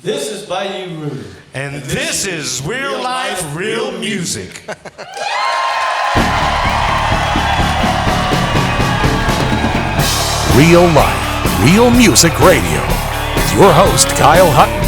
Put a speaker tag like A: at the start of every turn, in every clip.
A: This is Bayou Roux.
B: And this is Real Life, Real Music.
C: Real Life, Real Music Radio with your host, Kyle Hutton.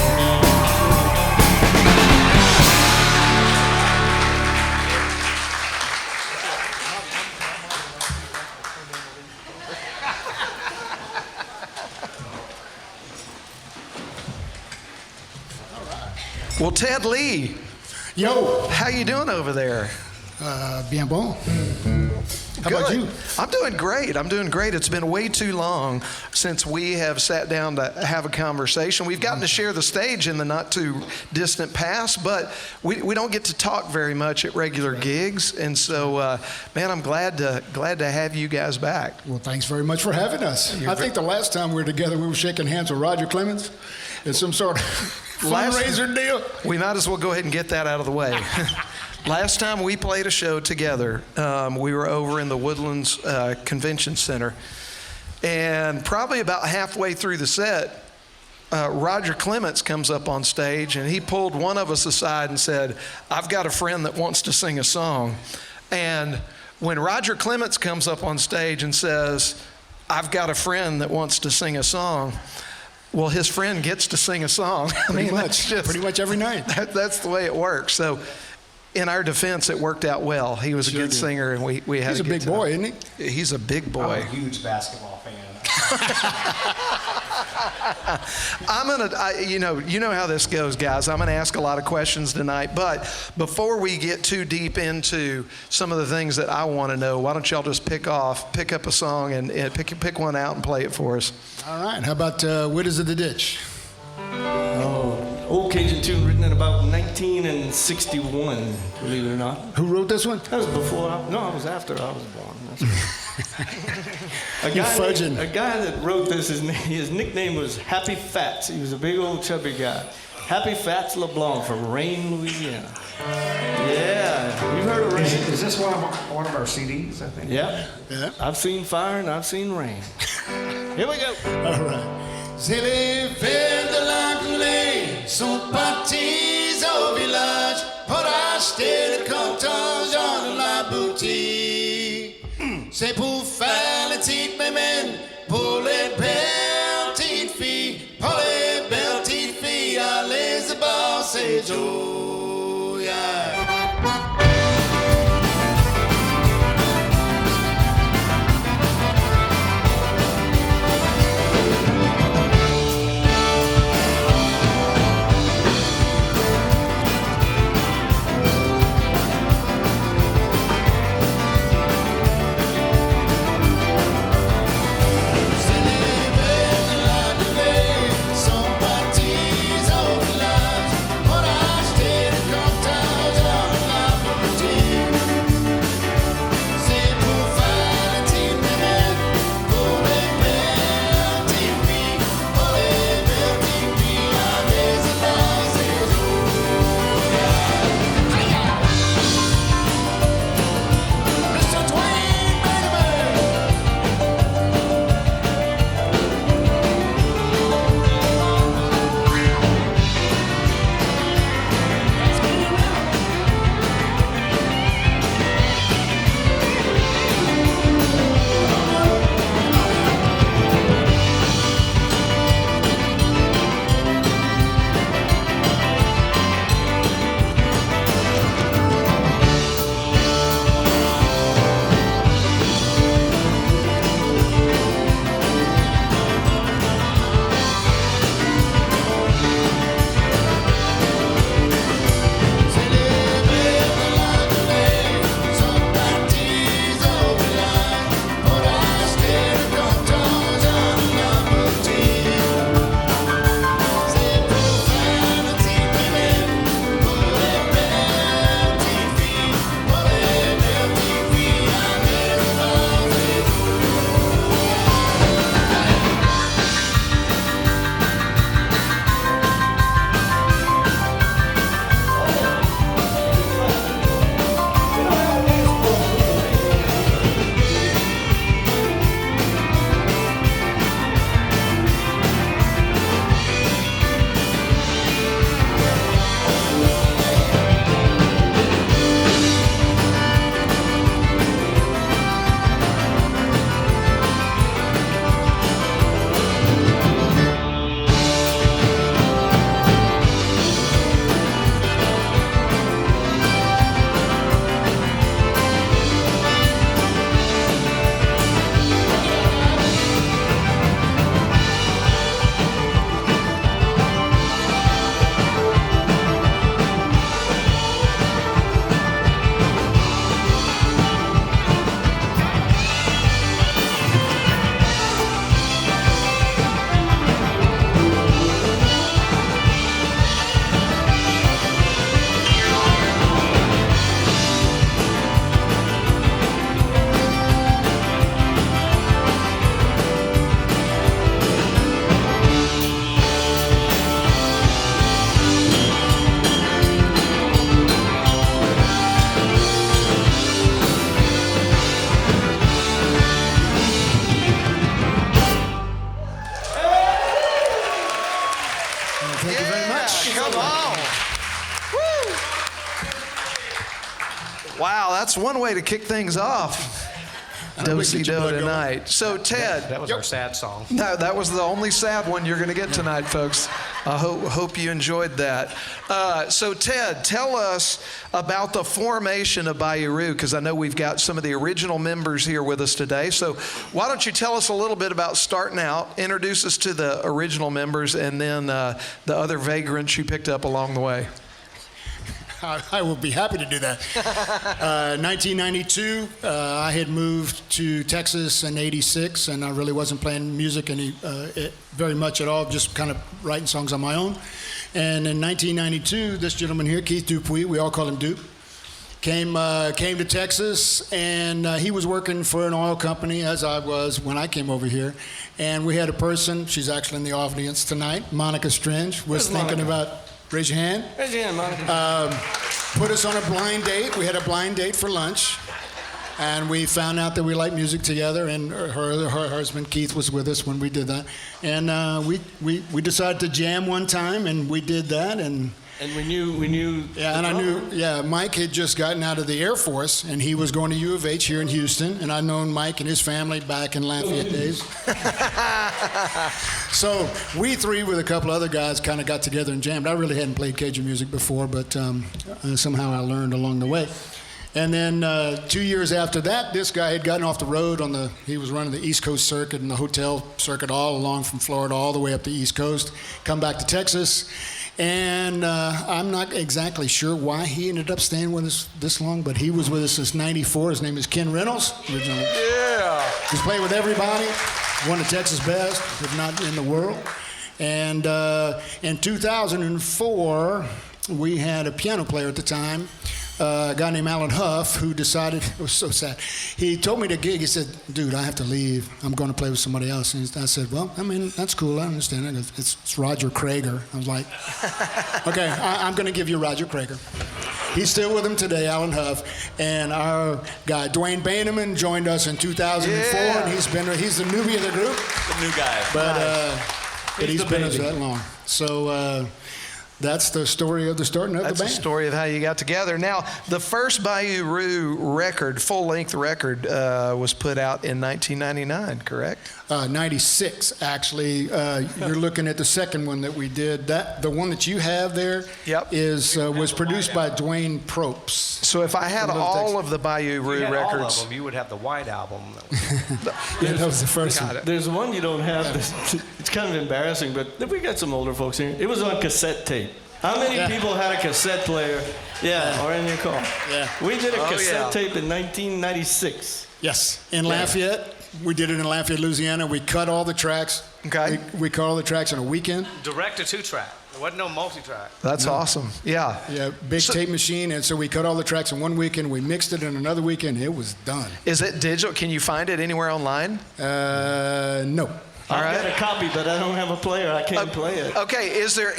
D: Well, Ted Lee,
E: Yo,
D: how you doing over there?
E: bien bon. How
D: Good.
E: about you?
D: I'm doing great. I'm doing great. It's been way too long since we have sat down to have a conversation. We've gotten to share the stage in the not too distant past, but we don't get to talk very much at regular gigs. And so, man, I'm glad to have you guys back.
E: Well, thanks very much for having us. I think the last time we were together, we were shaking hands with Roger Clemens at some sort of fundraiser deal.
D: We might as well go ahead and get that out of the way. Last time we played a show together, we were over in the Woodlands Convention Center. And probably about halfway through the set, Roger Clements comes up on stage and he pulled one of us aside and said, "I've got a friend that wants to sing a song." And when Roger Clements comes up on stage and says, "I've got a friend that wants to sing a song," well, his friend gets to sing a song.
E: Pretty much every night.
D: That's the way it works. So, in our defense, it worked out well. He was a good singer, and we had.
E: He's a big boy, isn't he?
D: He's a big boy.
F: I'm a huge basketball fan.
D: You know how this goes, guys. I'm gonna ask a lot of questions tonight, but before we get too deep into some of the things that I want to know, why don't y'all just pick up a song and pick one out and play it for us?
E: All right. How about Widows of the Ditch?
A: Old Cajun tune written in about 1961, believe it or not.
E: Who wrote this one?
A: That was before, I was after I was born.
E: You're fudging.
A: A guy that wrote this, his nickname was Happy Fats. He was a big old chubby guy. Happy Fats LeBlanc from Rain, Louisiana. Yeah, you've heard of Rain?
F: Is this one of our CDs, I think?
A: Yeah. I've seen fire and I've seen rain. Here we go.
E: All right.
G: C'est les vers de l'Anglais sont partis au village pour acheter le comptage dans la boutique. C'est pour faire les petites mémènes, pour les belles petites filles, pour les belles petites filles, allez à bord, c'est Joe, yeah. Sont partis au village pour acheter le comptage.
E: Thank you very much.
D: Come on. Woo. Wow, that's one way to kick things off. Do-si-do tonight. So, Ted.
F: That was our sad song.
D: No, that was the only sad one you're going to get tonight, folks. I hope you enjoyed that. So, Ted, tell us about the formation of Bayou, because I know we've got some of the original members here with us today. So, why don't you tell us a little bit about starting out, introduce us to the original members, and then the other vagrants you picked up along the way.
E: I will be happy to do that. 1992, I had moved to Texas in '86, and I really wasn't playing music very much at all, just kind of writing songs on my own. And in 1992, this gentleman here, Keith Dupuis, we all call him Dupe, came to Texas, and he was working for an oil company, as I was when I came over here. And we had a person, she's actually in the audience tonight, Monica Stringe, was thinking about. Raise your hand.
A: Raise your hand, Monica.
E: Put us on a blind date. We had a blind date for lunch. And we found out that we liked music together. And her husband, Keith, was with us when we did that. And we decided to jam one time, and we did that. And
A: we knew.
E: Yeah, and I knew. Yeah, Mike had just gotten out of the Air Force, and he was going to U of H here in Houston. And I'd known Mike and his family back in Lafayette days. So we three, with a couple other guys, kind of got together and jammed. I really hadn't played Cajun music before, but somehow I learned along the way. And then 2 years after that, this guy had gotten off the road he was running the East Coast circuit and the hotel circuit all along from Florida all the way up the East Coast, come back to Texas. And I'm not exactly sure why he ended up staying with us this long, but he was with us since '94. His name is Ken Reynolds. Originally.
D: Yeah.
E: He's played with everybody, one of Texas' best, if not in the world. And in 2004, we had a piano player at the time, a guy named Alan Huff, who decided, it was so sad, he told me to gig. He said, dude, I have to leave. I'm going to play with somebody else. And I said, well, I mean, that's cool. I understand. I go, it's Roger Krager. I was like, okay, I'm going to give you Roger Krager. He's still with him today, Alan Huff. And our guy, Dwayne Baineman, joined us in 2004.
D: Yeah.
E: And he's the newbie of the group.
B: The new guy.
E: But he's been with us that long. So that's the story of the starting of the band.
D: That's the story of how you got together. Now, the first Bayou Roux record, full-length record, was put out in 1999, correct?
E: 96, actually. You're looking at the second one that we did. The one that you have there was produced by Dwayne Propes.
D: So if I had all of the Bayou Roux
F: All
D: records,
F: of them, you would have the White Album.
E: Yeah, that was the first one.
A: There's one you don't have. It's kind of embarrassing, but we got some older folks here. It was on cassette tape. How many people had a cassette player? Yeah, or in your car?
E: Yeah.
A: We did a cassette tape in 1996.
E: Yes, in Lafayette. We did it in Lafayette, Louisiana. We cut all the tracks.
D: Okay.
E: We cut all the tracks in a weekend.
F: Direct to 2-track. There wasn't no multi-track.
D: that's awesome. Yeah.
E: Yeah, big tape machine. And so we cut all the tracks in one weekend. We mixed it in another weekend. It was done.
D: Is it digital? Can you find it anywhere online?
E: No.
A: I got a copy, but I don't have a player. I can't play it.
D: Okay, is there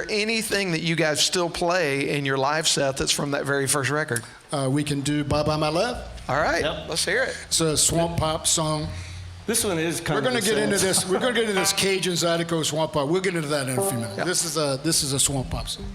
D: anything that you guys still play in your live set that's from that very first record?
E: We can do Bye Bye My Love.
D: All right,
A: Yep.
D: let's hear it.
E: It's a swamp pop song.
A: This one is kind
E: We're
A: of
E: going to get into this. We're going to get into this Cajun Zydeco swamp pop. We'll get into that in a few minutes.
D: Yep.
E: This is a swamp pop song.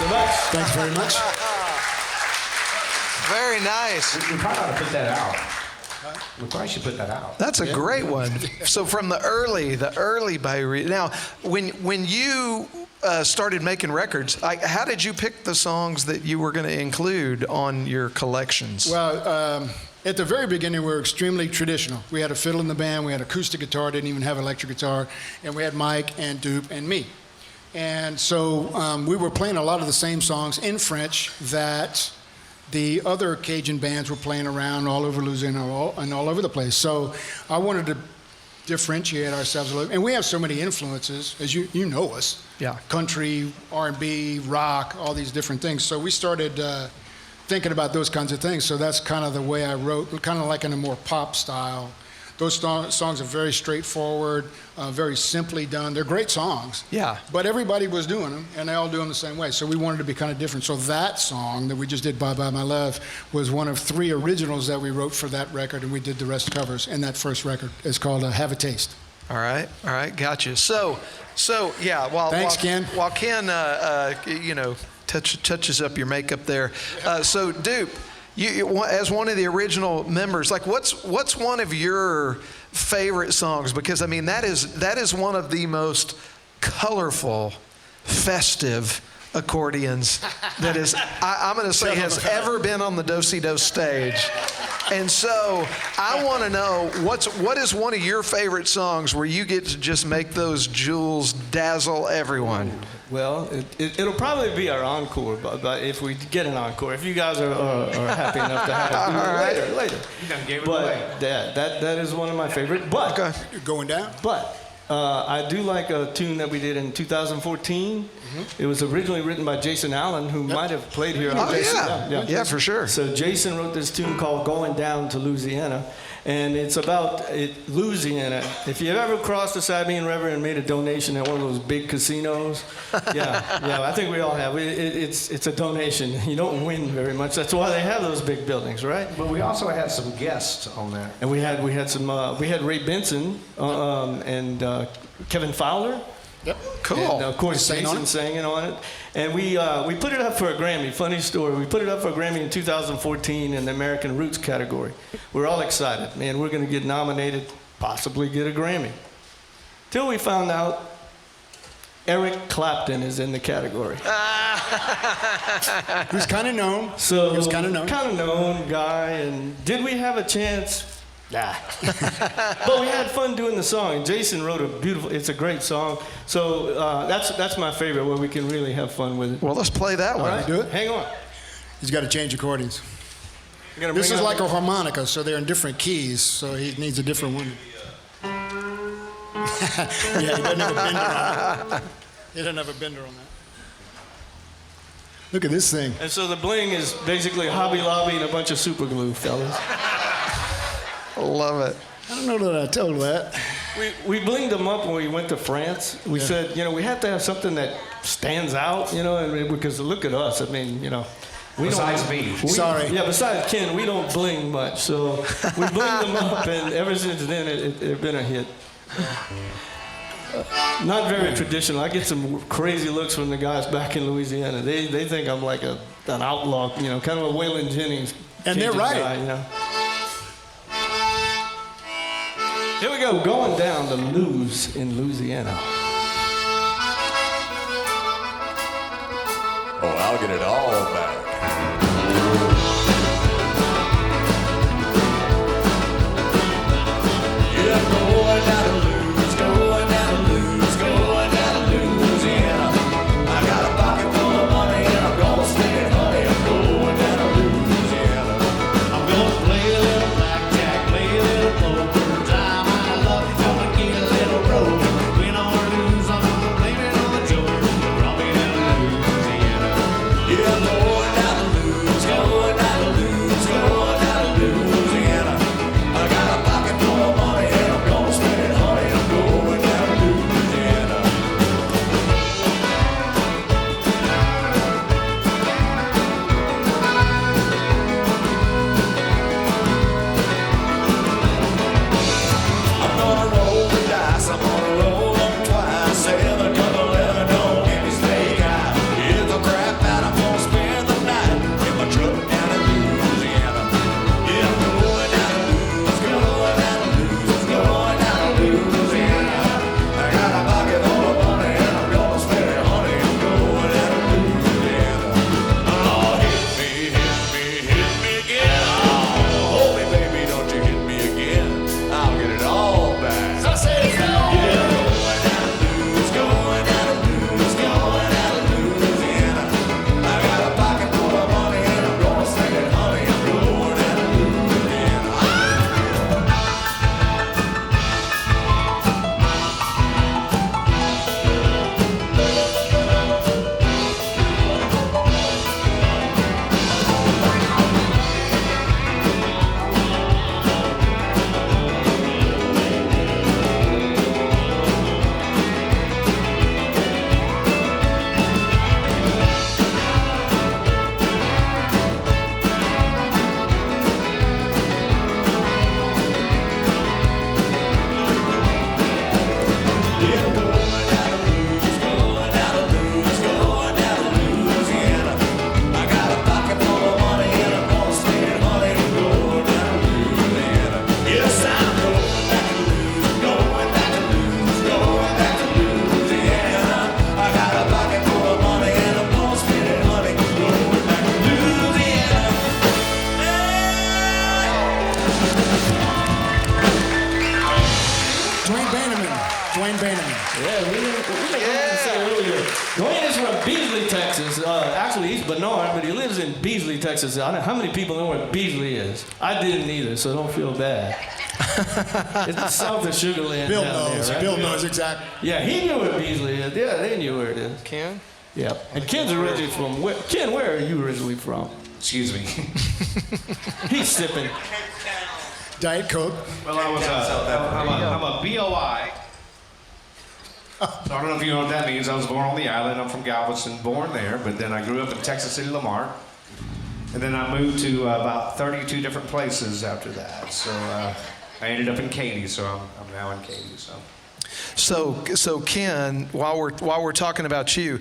A: so much.
E: Thanks very much.
D: Very nice.
F: We probably ought to put that out. We probably should put that out.
D: That's a great one. So from the early Bayou. Now, when you started making records, how did you pick the songs that you were going to include on your collections?
E: Well, at the very beginning, we were extremely traditional. We had a fiddle in the band, we had acoustic guitar, didn't even have electric guitar, and we had Mike and Dupe and me. And so we were playing a lot of the same songs in French that the other Cajun bands were playing around all over Louisiana and all over the place. So I wanted to differentiate ourselves a little. And we have so many influences, as you know us.
D: Yeah.
E: Country, R&B, rock, all these different things. So we started thinking about those kinds of things. So that's kind of the way I wrote, kind of like in a more pop style. Those songs are very straightforward, very simply done. They're great songs.
D: Yeah.
E: But everybody was doing them, and they all do them the same way. So we wanted to be kind of different. So that song that we just did, Bye Bye My Love, was one of 3 originals that we wrote for that record, and we did the rest covers. And that first record is called Have a Taste.
D: All right, gotcha. So yeah.
E: Thanks, Ken.
D: While Ken, touches up your makeup there. So Dupe, you as one of the original members, like what's one of your favorite songs? Because I mean that is one of the most colorful, festive accordions that is I'm going to say has ever been on the Do-Si-Do stage. And so I want to know what is one of your favorite songs where you get to just make those jewels dazzle everyone?
A: Well, it'll probably be our encore, but if we get an encore, if you guys are happy enough to have it later.
F: You done gave it
A: But
F: away.
A: that is one of my favorite. But
E: You're going down?
A: But I do like a tune that we did in 2014. It was originally written by Jason Allen, who might have played here.
D: Oh yeah, for sure.
A: So Jason wrote this tune called "Going Down to Louisiana," and it's about Louisiana. If you've ever crossed the Sabine River and made a donation at one of those big casinos, yeah, I think we all have. It's a donation. You don't win very much. That's why they have those big buildings, right?
F: But we also had some guests on that.
A: And we had Ray Benson and Kevin Fowler.
E: Yep.
D: Cool.
A: And of course,
E: Sang on
A: Jason
E: it?
A: singing on it. And we put it up for a Grammy. Funny story. We put it up for a Grammy in 2014 in the American Roots category. We're all excited. Man, we're going to get nominated, possibly get a Grammy. Till we found out Eric Clapton is in the category.
E: Who's kind of known.
A: So
E: He was kind of known.
A: Kind of known guy. And did we have a chance? Nah. But we had fun doing the song. Jason wrote it's a great song. So that's my favorite, where we can really have fun with it.
D: Well, let's play that
A: All
D: one.
A: right,
E: do it?
A: Hang on.
E: He's got to change accordions.
A: You gonna
E: This
A: bring
E: is
A: it
E: like
A: up?
E: a harmonica, so they're in different keys, so he needs a different one. Yeah, he doesn't have a bender on it. He doesn't have a bender on that. Look at this thing.
A: And so the bling is basically Hobby Lobby and a bunch of super glue, fellas.
D: Love it.
E: I don't know that I told that.
A: We blinged them up when we went to France. We said, we have to have something that stands out, and because look at us. I mean, we
F: Besides me.
E: Sorry.
A: Yeah, besides Ken, we don't bling much. So we blinged them up, and ever since then, it's been a hit. Not very traditional. I get some crazy looks from the guys back in Louisiana. They think I'm like an outlaw, kind of a Waylon Jennings.
E: And they're
A: Cajun
E: right.
A: guy, Here we go, going down to Luz in Louisiana.
B: Oh, I'll get it all back. Yeah, going down to Luz, going down to Luz, going down to Louisiana. I got a pocket full of money and I'm gonna spend it, honey. I'm going down to Louisiana. I'm gonna play a little blackjack, play a little poker, time my luck, gonna get a little broke. Win or lose, I'm gonna blame it on the joker. Brought me down to Louisiana. Yeah, I'm going down to Luz, going
E: Dwayne Bannerman.
A: Yeah, we to say earlier. Dwayne is from Beasley, Texas. Actually, he's Bernard, but he lives in Beasley, Texas. I don't know how many people know where Beasley is. I didn't either, so don't feel bad. It's south of Sugar Land
E: Bill
A: down
E: knows.
A: there, right?
E: Bill knows exactly.
A: Yeah, he knew where Beasley is. Yeah, they knew where it is.
D: Ken?
A: Yeah. And Ken's originally from where? Ken, where are you originally from?
F: Excuse me.
A: He's sipping.
E: Diet Coke.
F: Well, I'm a BOI. So I don't know if you know what that means. I was born on the island. I'm from Galveston, born there, but then I grew up in Texas City, Lamar. And then I moved to about 32 different places after that. So I ended up in Katy, so I'm now in Katy.
D: So Ken, while we're talking about you,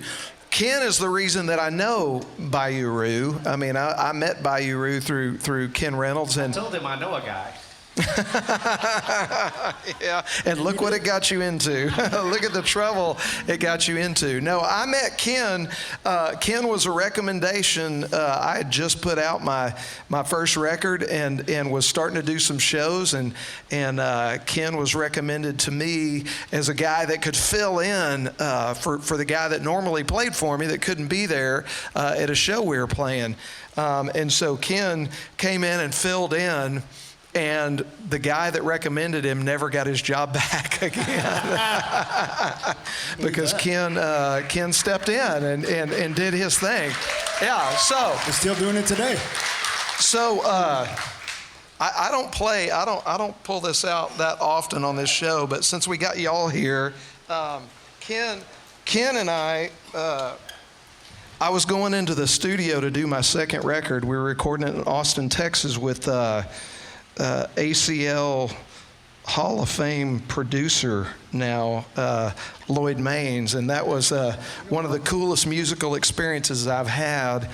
D: Ken is the reason that I know Bayou Roux. I mean, I met Bayou Roux through Ken Reynolds, and
F: I told him I know a guy.
D: yeah, and look what it got you into. Look at the trouble it got you into. No, I met Ken. Ken was a recommendation. I had just put out my first record and was starting to do some shows, and Ken was recommended to me as a guy that could fill in for the guy that normally played for me that couldn't be there at a show we were playing. And so Ken came in and filled in. And the guy that recommended him never got his job back again because Ken stepped in and did his thing. Yeah, so
E: We're still doing it today.
D: so I don't pull this out that often on this show, but since we got y'all here, Ken and I was going into the studio to do my second record. We were recording it in Austin, Texas with ACL Hall of Fame producer now, Lloyd Maines, and that was one of the coolest musical experiences I've had.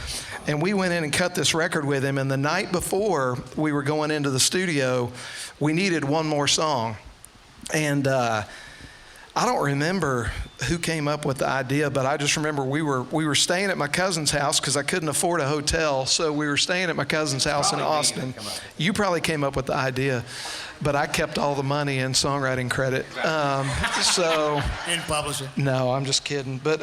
D: And we went in and cut this record with him, and the night before we were going into the studio, we needed one more song. And I don't remember who came up with the idea, but I just remember we were staying at my cousin's house because I couldn't afford a hotel, so we were staying at my cousin's house in Austin. You probably came up with the idea, but I kept all the money and songwriting credit. So
E: And publishing.
D: no, I'm just kidding. But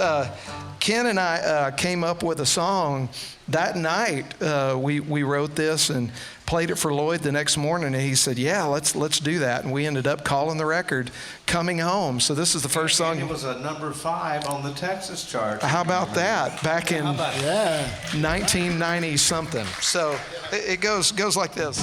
D: Ken and I came up with a song that night. We wrote this and played it for Lloyd the next morning, and he said, "Yeah, let's do that." And we ended up calling the record "Coming Home." So this is the first song.
F: It was a number 5 on the Texas chart.
D: How about that? Back in
E: Yeah.
D: 1990 something. So it goes like this.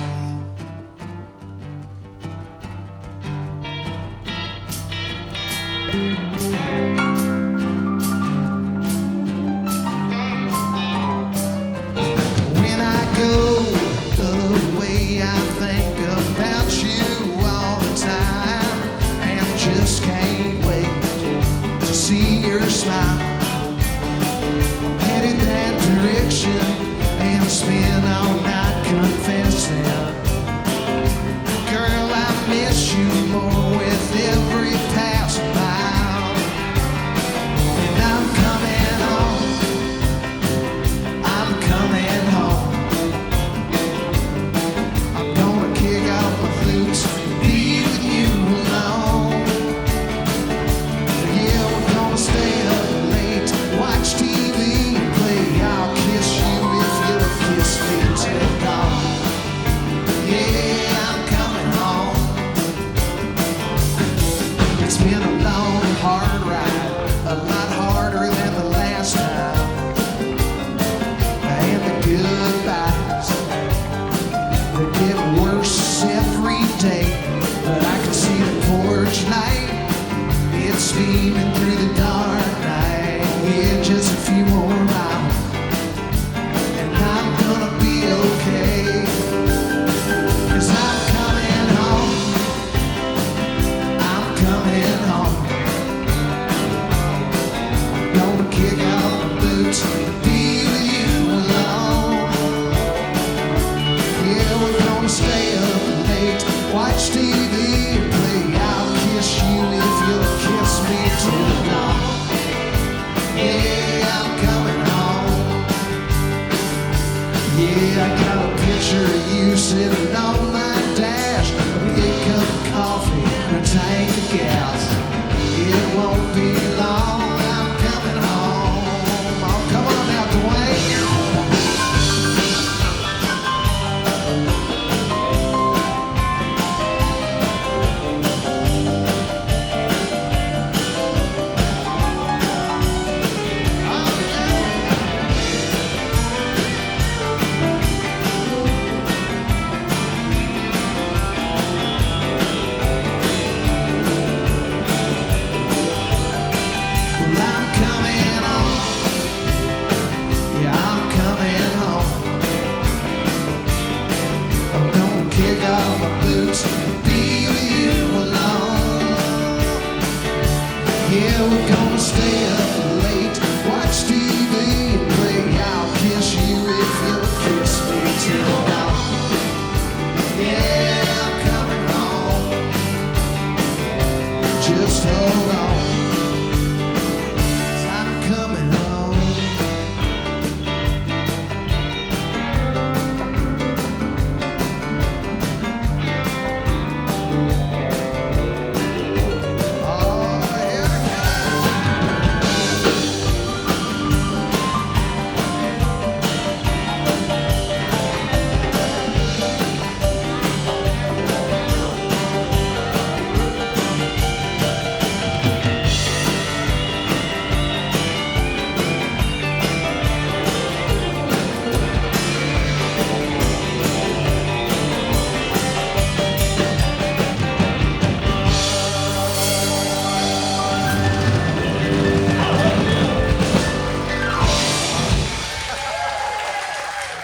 B: When I go away, I think about you all the time, and just can't wait to see your smile. I'm headed that direction and spend all night confessing. Girl, I miss you more with every passing mile. And I'm coming home. I'm coming home. I'm gonna kick out my boots and be with you alone. Yeah, we're gonna stay up late, watch TV and play. I'll kiss you if you'll kiss me till dawn. Yeah, I'm coming home. It's been a long and hard ride, a lot harder than the last time. And the goodbyes, they get worse every day. But I can see the porch light, it's beaming through the dark night. Yeah, just a few more miles, and I'm gonna be okay. 'Cause I'm coming home. I'm coming home. Gonna kick out my boots and be with you alone. Yeah, we're gonna stay up late, watch TV and play. I'll kiss you if you'll kiss me till dawn. Yeah, I'm coming home. Yeah, I got a picture of you sitting on my dash, a big cup of coffee and a tank of Scouts. It won't be long, I'm coming home. Oh, come on now, Dwayne. Yeah, we're gonna stay up late, watch TV and pray. I'll kiss you if you'll kiss me till dawn. Yeah, I'm coming home. Just hold on, 'cause I'm coming home.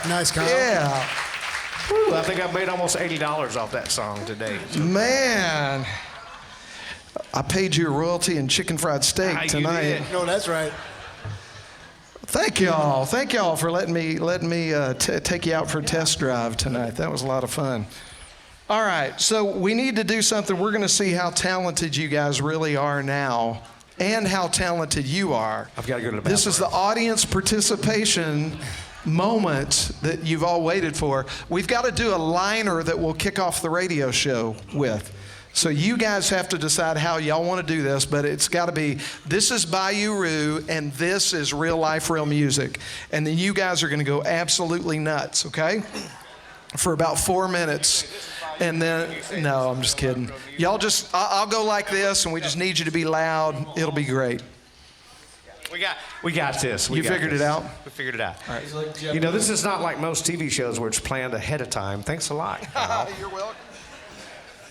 E: Nice, Kyle.
D: Yeah.
F: Whew, I think I've made almost $80 off that song today.
D: Man. I paid you a royalty in chicken fried steak
F: Ah, you
D: tonight.
F: did.
E: No, that's right.
D: Thank y'all. Thank y'all for letting me take you out for a test drive tonight. That was a lot of fun. All right, so we need to do something. We're going to see how talented you guys really are now and how talented you are.
F: I've got to go to the bathroom.
D: This is the audience participation moment that you've all waited for. We've got to do a liner that we'll kick off the radio show with. So you guys have to decide how y'all want to do this, but it's got to be, this is Bayou Roux, and this is real life, real music. And then you guys are going to go absolutely nuts, okay? For about 4 minutes. And then, no, I'm just kidding. Y'all just, I'll go like this, and we just need you to be loud. It'll be great.
F: We got this.
D: You figured it out?
F: We figured it out.
D: All right.
F: You know, this is not like most TV shows where it's planned ahead of time. Thanks a lot. Kyle.
D: You're welcome.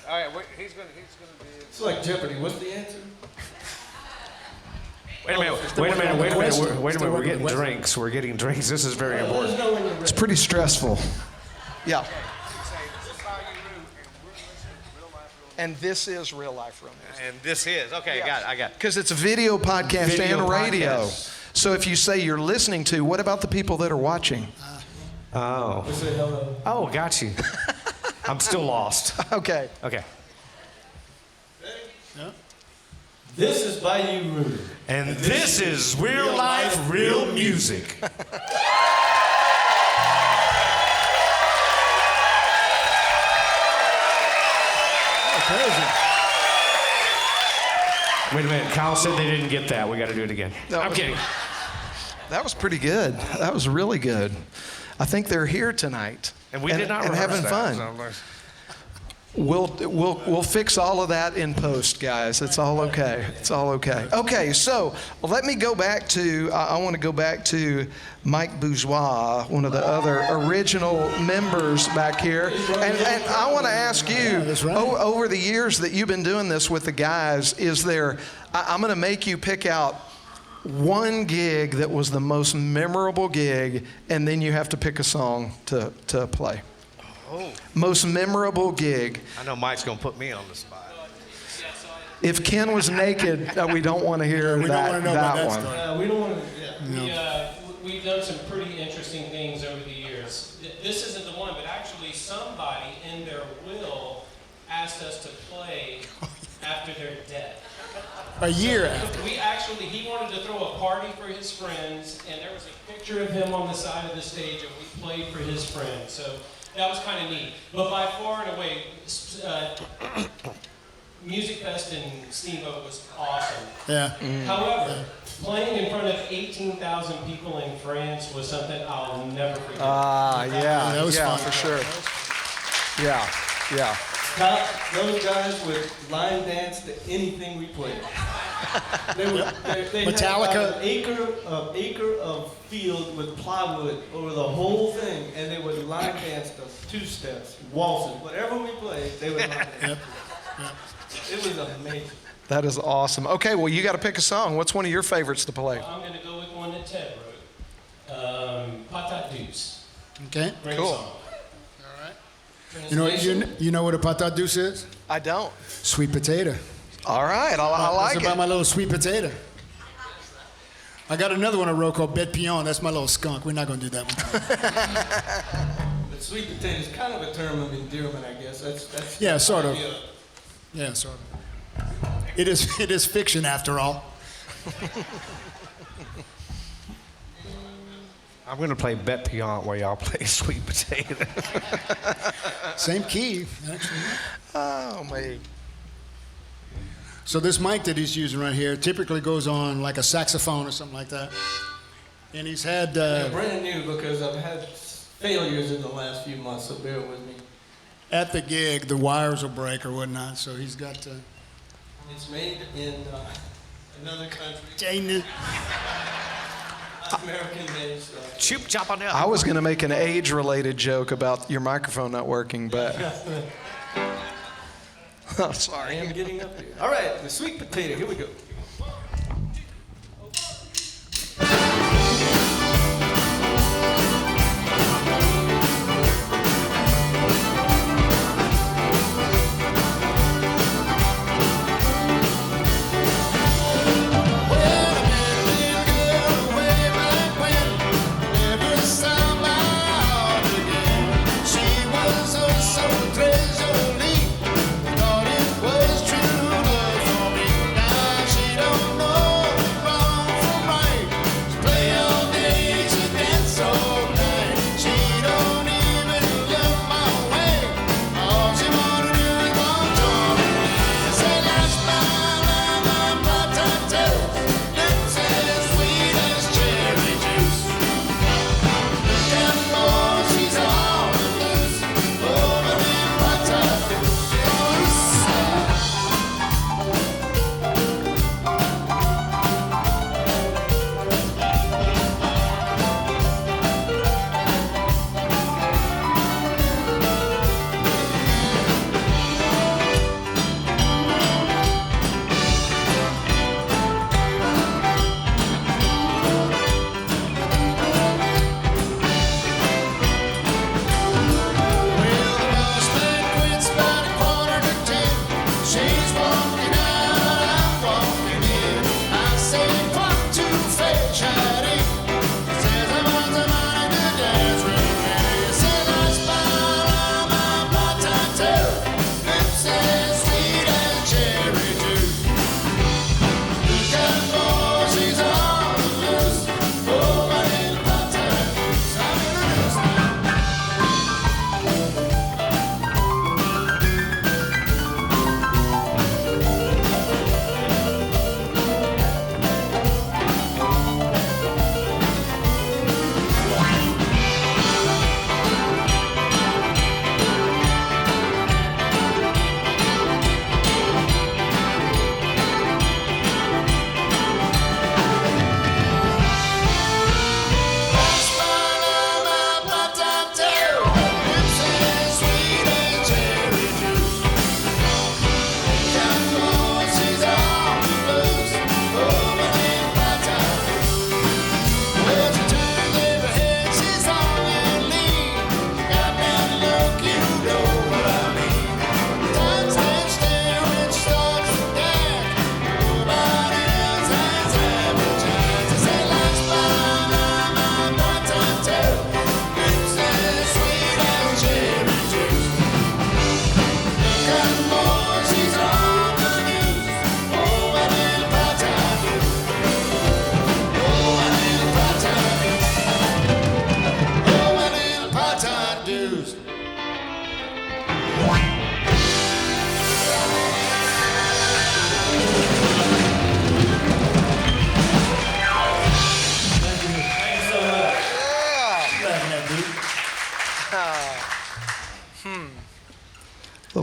F: All right, he's gonna be.
A: It's like Jeopardy. What's the answer?
F: Wait a minute. We're getting drinks. We're getting drinks. This is very important.
D: It's pretty stressful. Yeah. And this is real life, real music.
F: And this is okay. I got it.
D: Because it's a video podcast
F: Video
D: and radio.
F: podcast.
D: So if you say you're listening to, what about the people that are watching?
F: Oh.
A: We say hello.
F: Oh, got you. I'm still lost.
D: Okay.
F: Okay.
A: This is Bayou Roux.
F: And this is real life, real music.
E: Crazy.
F: Wait a minute. Kyle said they didn't get that. We got to do it again.
D: No,
F: I'm kidding.
D: That was pretty good. That was really good. I think they're here tonight.
F: And we did not
D: and
F: rehearse
D: having
F: that,
D: fun.
F: so-
D: We'll fix all of that in post, guys. It's all okay. It's all okay. Okay, so let me go back to, I want to go back to Mike Bourgeois, one of the other original members back here. And I want to ask you,
E: that's right.
D: over the years that you've been doing this with the guys, is there, I'm going to make you pick out one gig that was the most memorable gig, and then you have to pick a song to play.
F: Oh.
D: Most memorable gig.
F: I know Mike's going to put me on the spot.
D: If Ken was naked, we don't want to hear
E: We don't
D: that,
E: want to know about
D: that
E: that
D: one.
E: story.
A: We don't want to.
H: We've done some pretty interesting things over the years. This isn't the one, but actually somebody in their will asked us to play after they're dead.
E: A year after.
H: He wanted to throw a party for his friends, and there was a picture of him on the side of the stage, and we played for his friends. So that was kind of neat. But by far and away, Music Fest in Steamboat was awesome.
E: Yeah.
H: However, playing in front of 18,000 people in France was something I'll never forget.
D: Yeah,
E: that was fun.
D: for sure. Yeah, yeah.
A: Those guys would line dance to anything we played. They
E: Metallica.
A: had about an acre of field with plywood over the whole thing, and they would line dance to two steps, waltzes, whatever we played, they would line dance. It was amazing.
D: That is awesome. Okay, well, you got to pick a song. What's one of your favorites to play?
H: I'm going to go with one that Ted wrote. Patat Douce.
E: Okay.
H: Great
D: Cool.
H: song.
E: You know what a patat douce is?
D: I don't.
E: Sweet potato.
D: All right, I like
E: It's about
D: it.
E: my little sweet potato. I got another one I wrote called Bet Pion. That's my little skunk. We're not going to do that one.
A: But sweet potato is kind of a term of endearment, I guess. That's
E: Yeah, sort of.
A: idea.
E: Yeah, sort of. It is fiction after all.
F: I'm going to play Bet Piant while y'all play Sweet Potato.
E: Same key, actually.
D: Oh, man.
E: So this mic that he's using right here typically goes on like a saxophone or something like that. And he's had...
A: Yeah, brand new because I've had failures in the last few months, so bear with me.
E: at the gig, the wires will break or whatnot, so he's got to...
A: It's made in another country.
E: China.
A: American made stuff.
C: Choop chop on
D: I was going to make an age-related joke about your microphone not working, but... Oh,
A: I
D: sorry.
A: am getting up here. All right, the sweet potato. Here we go.
G: She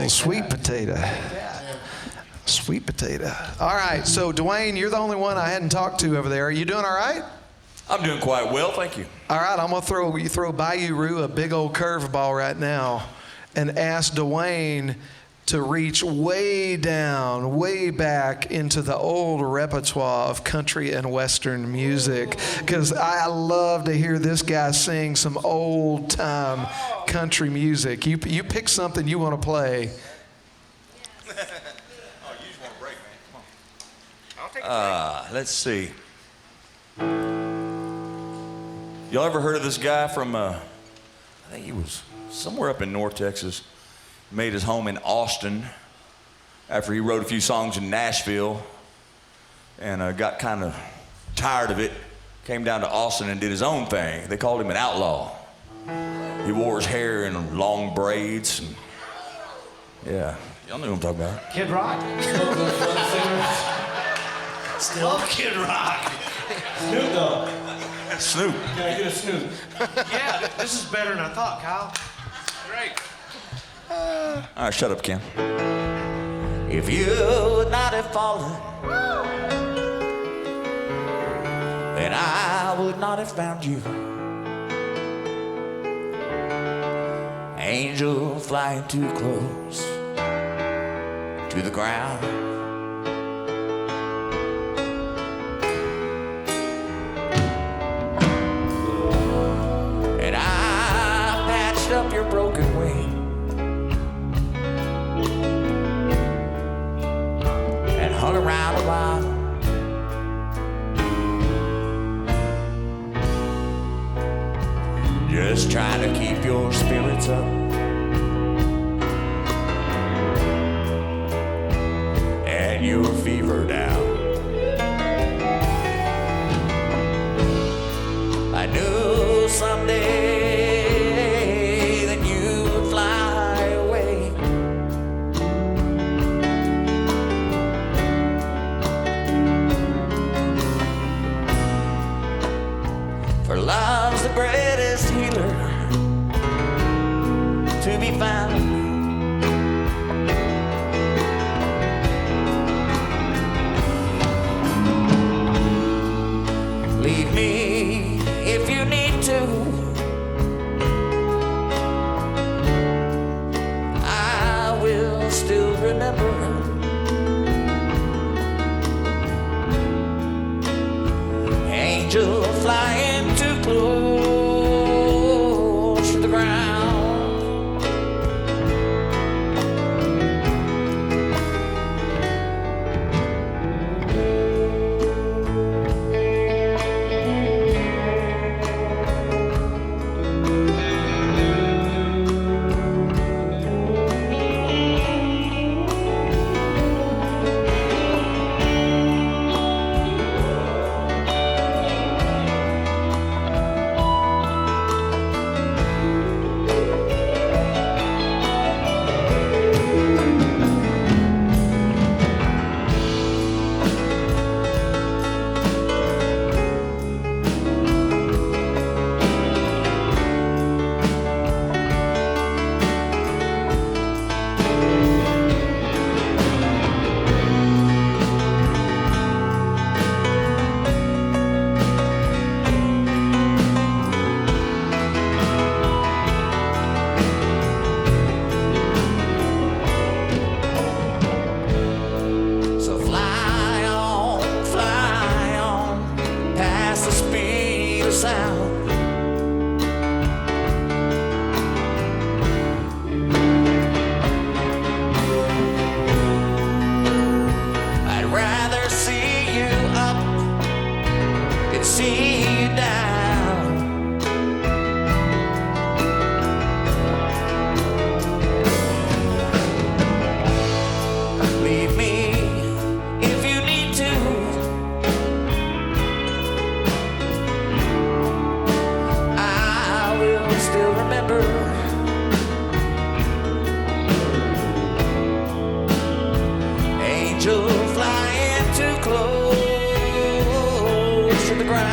D: Little sweet potato. Sweet potato. All right, so Dwayne, you're the only one I hadn't talked to over there. Are you doing all right?
I: I'm doing quite well, thank you.
D: All right, I'm gonna throw Bayou Roux a big old curveball right now and ask Dwayne to reach way down, way back into the old repertoire of country and western music, because I love to hear this guy sing some old time country music. You pick something you want to play.
I: Let's see. Y'all ever heard of this guy from, I think he was somewhere up in North Texas, made his home in Austin after he wrote a few songs in Nashville and got kind of tired of it, came down to Austin and did his own thing. They called him an outlaw. He wore his hair in long braids. And, yeah, y'all know who I'm talking about.
F: Kid Rock.
G: Still Kid Rock.
H: Snoop Dogg.
I: Snoop.
H: Can I get a Snoop?
F: Yeah, this is better than I thought, Kyle. Great.
I: All right, shut up, Ken. If you would not have fallen, then I would not have found you. Angel flying too close to the ground. And I patched up your broken wing and hung around a while. Just trying to keep your spirits up and your fever down. I knew someday that you would fly away. For love's the greatest healer to be found. Leave me if you need to. I will still remember. Angel flying too close to the ground. So fly on, past the speed of sound. I'd rather see you up than see you down. Leave me if you need to. I will still remember. Angel flying too close to the ground.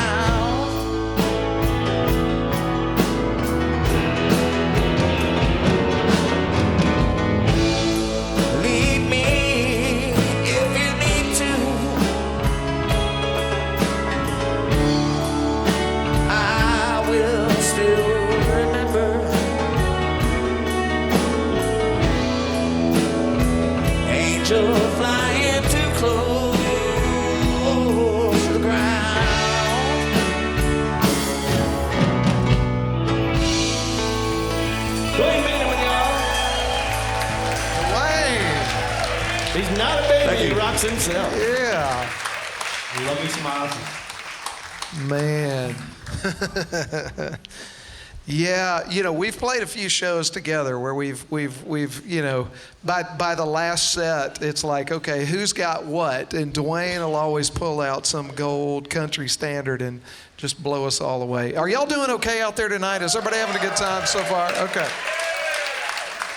A: Flatz himself.
D: Yeah.
F: Love me some Ozzy.
D: Man. Yeah, you know, we've played a few shows together where we've you know, by the last set, it's like, okay, who's got what? And Dwayne will always pull out some gold country standard and just blow us all away. Are y'all doing okay out there tonight? Is everybody having a good time so far? Okay.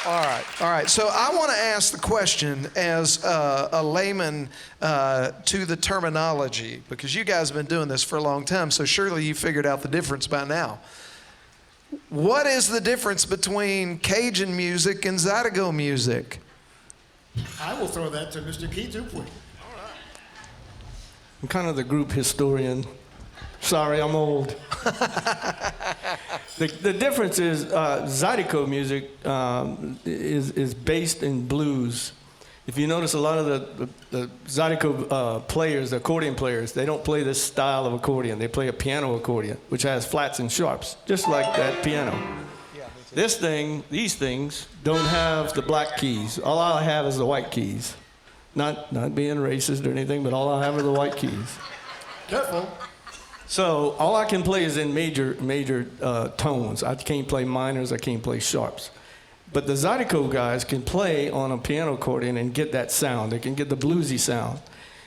D: All right. So I want to ask the question as a layman to the terminology, because you guys have been doing this for a long time, so surely you figured out the difference by now. What is the difference between Cajun music and Zydeco music?
E: I will throw that to Mr. Keith Dupuy.
A: I'm kind of the group historian. Sorry, I'm old. The difference is Zydeco music is based in blues. If you notice, a lot of the Zydeco players, the accordion players, they don't play this style of accordion. They play a piano accordion, which has flats and sharps, just like that piano. These things don't have the black keys. All I have is the white keys. Not being racist or anything, but all I have are the white keys.
E: Careful.
A: So all I can play is in major tones. I can't play minors. I can't play sharps. But the Zydeco guys can play on a piano accordion and get that sound. They can get the bluesy sound.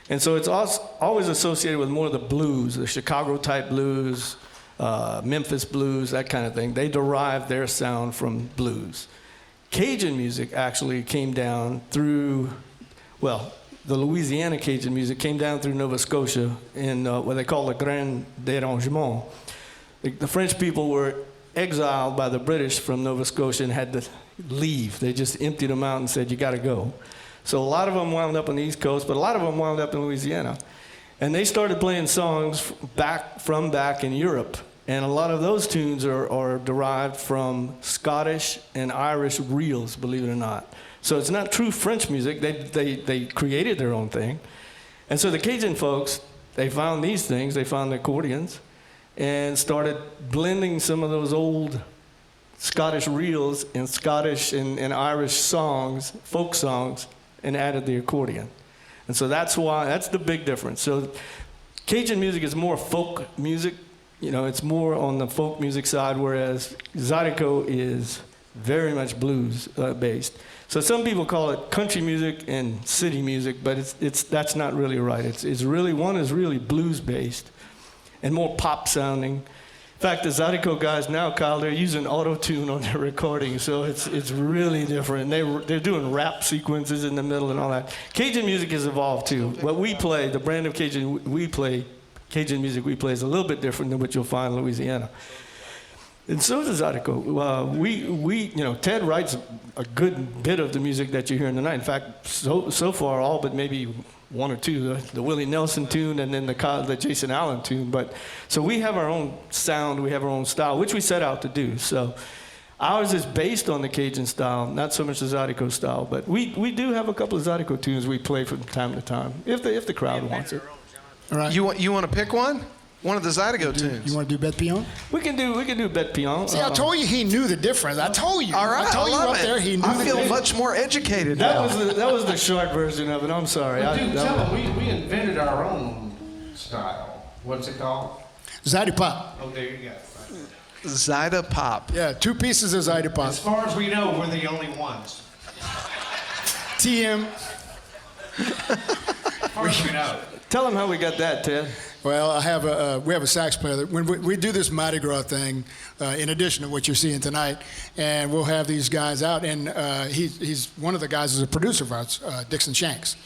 A: And so it's always associated with more of the blues, the Chicago type blues, Memphis blues, that kind of thing. They derive their sound from blues. Cajun music actually came down through, well, the Louisiana Cajun music came down through Nova Scotia in what they call the Grand Dérangement. The French people were exiled by the British from Nova Scotia and had to leave. They just emptied them out and said, you got to go. So a lot of them wound up on the East Coast, but a lot of them wound up in Louisiana. And they started playing songs back in Europe. And a lot of those tunes are derived from Scottish and Irish reels, believe it or not. So it's not true French music. They created their own thing. And so the Cajun folks, they found these things. They found the accordions and started blending some of those old Scottish reels and Scottish and Irish songs, folk songs, and added the accordion. And so that's the big difference. So Cajun music is more folk music. You know, it's more on the folk music side, whereas Zydeco is very much blues based. So some people call it country music and city music, but that's not really right. It's really, one is really blues based and more pop sounding. In fact, the Zydeco guys now, Kyle, they're using auto-tune on their recording, so it's really different. They're doing rap sequences in the middle and all that. Cajun music has evolved too. What we play, the brand of Cajun music we play is a little bit different than what you'll find in Louisiana. And so does Zydeco. You know, Ted writes a good bit of the music that you're hearing tonight. In fact, so far, all but maybe one or two, the Willie Nelson tune and then the Jason Allen tune. But so we have our own sound, we have our own style, which we set out to do. So ours is based on the Cajun style, not so much the Zydeco style. But we do have a couple of Zydeco tunes we play from time to time, if the crowd wants it.
E: All right.
D: You want to pick one? One of the Zydeco tunes.
E: You want to do Bet Pion?
A: We can do Bet Pion.
E: See, I told you he knew the difference. I told you.
D: All right,
E: I told you
D: love
E: up
D: it.
E: there he knew
D: I
E: the
D: feel
E: difference.
D: much more educated
A: That
D: now.
A: was the short version of it. I'm sorry.
F: Dude, tell them we invented our own style. What's it called?
E: Zyde Pop.
F: Oh, there you go.
D: Zyda Pop.
E: Yeah, 2 pieces of Zyde Pop.
F: As far as we know, we're the only ones.
E: TM.
F: As far as we know.
A: Tell them how we got that, Ted.
E: Well, we have a sax player. When we do this Mardi Gras thing, in addition to what you're seeing tonight, and we'll have these guys out, and he's one of the guys is a producer of ours, Dixon Shanks.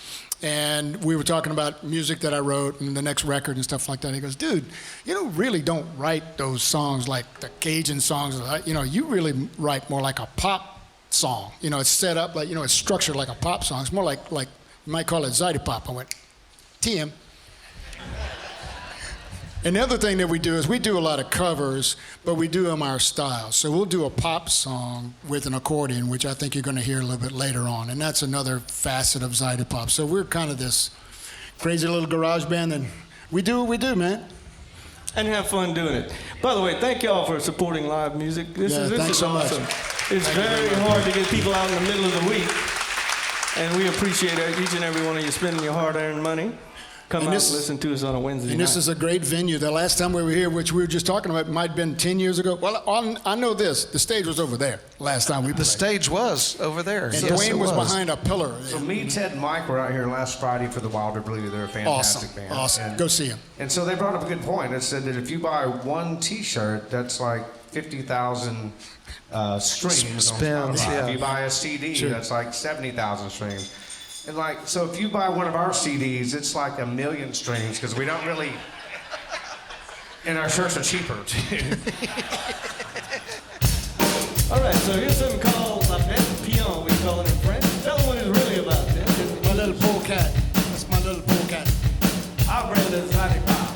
E: And we were talking about music that I wrote and the next record and stuff like that. He goes, dude, you really don't write those songs like the Cajun songs. You really write more like a pop song. It's set up like, it's structured like a pop song. It's more like you might call it Zyde Pop. I went, TM. And the other thing that we do is we do a lot of covers, but we do them our style. So we'll do a pop song with an accordion, which I think you're going to hear a little bit later on. And that's another facet of Zyde Pop. So we're kind of this crazy little garage band, and we do what we do, man.
A: And have fun doing it. By the way, thank y'all for supporting live music. This is
E: thanks so
A: awesome.
E: much.
A: It's very hard to get people out in the middle of the week. And we appreciate each and every one of you spending your hard-earned money. Come out and listen to us on a Wednesday
E: And
A: night.
E: this is a great venue. The last time we were here, which we were just talking about, might have been 10 years ago. Well, I know this. The stage was over there last time we played.
D: The stage was over there.
E: And
D: Yes,
E: Dwayne
D: it
E: was behind a pillar.
F: So me, Ted, and Mike were out here last Friday for the Wilder Blue. They're a fantastic
E: Awesome.
F: band.
E: Awesome. Go see them.
F: And so they brought up a good point. It said that if you buy one T-shirt, that's like 50,000 streams. on
D: Spins,
F: Spotify.
D: yeah.
F: If you buy a CD,
E: Sure.
F: that's like 70,000 streams. And like, so if you buy one of our CDs, it's like 1 million streams because we don't really. And our shirts are cheaper too.
A: All right, so here's something called La Bête Pion, we call it in French. Tell them what it's really about. This.
E: My little polecat. That's my little polecat.
A: Our brand is Honey Pop.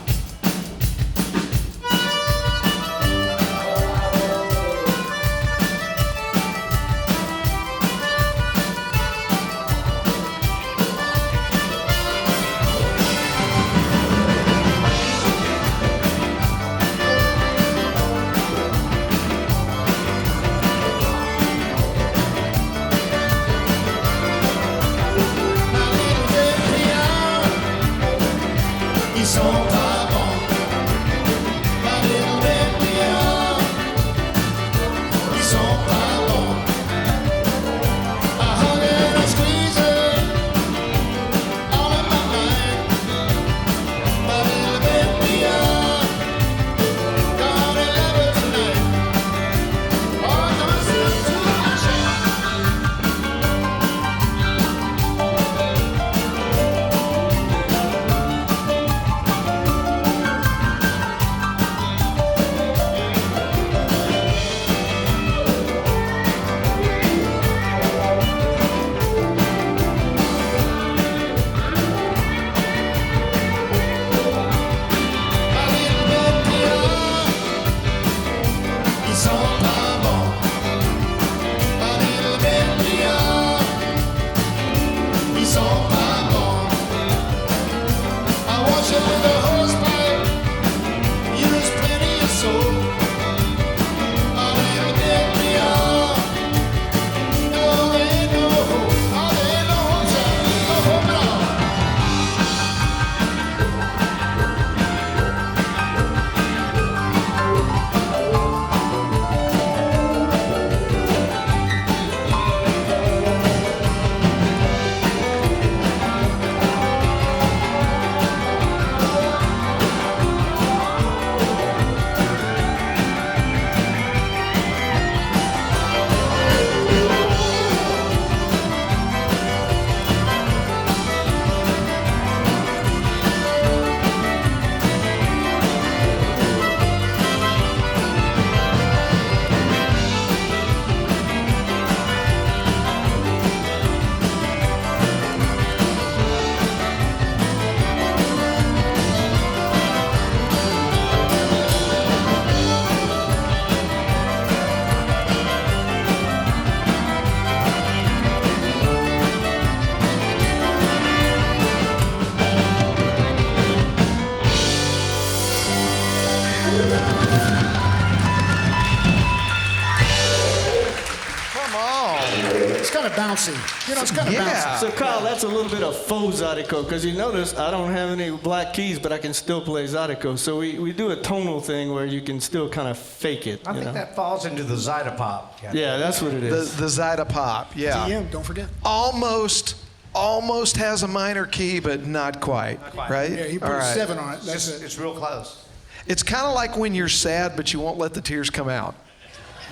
G: Ils sont pas bons. Ma little baby, ils sont pas bons. I hug and I squeeze her all in my mind. My little baby, gonna love her tonight. Oh, gonna slip to my shame. Ils sont pas bons. Ma little baby, ils sont pas bons. I wash it with a hosepipe. Use plenty of soap. My little baby, no, there ain't no hope. Oh, there ain't no hope, sir. No hope at all.
D: Come on.
E: It's kind of bouncy. You know, it's kind of
D: Yeah.
E: bouncy.
A: So, Carl, that's a little bit of faux Zydeco, because you notice I don't have any black keys, but I can still play Zydeco. So we do a tonal thing where you can still kind of fake it.
F: I
A: you
F: think
A: know?
F: that falls into the Zytopop.
A: Yeah, that's what it is.
D: The Zyda Pop, yeah.
E: TM, don't forget.
D: Almost has a minor key, but not quite, right?
E: Yeah, he put
D: All
E: a
D: right.
E: 7 on it. That's it.
F: It's real close.
D: It's kind of like when you're sad, but you won't let the tears come out.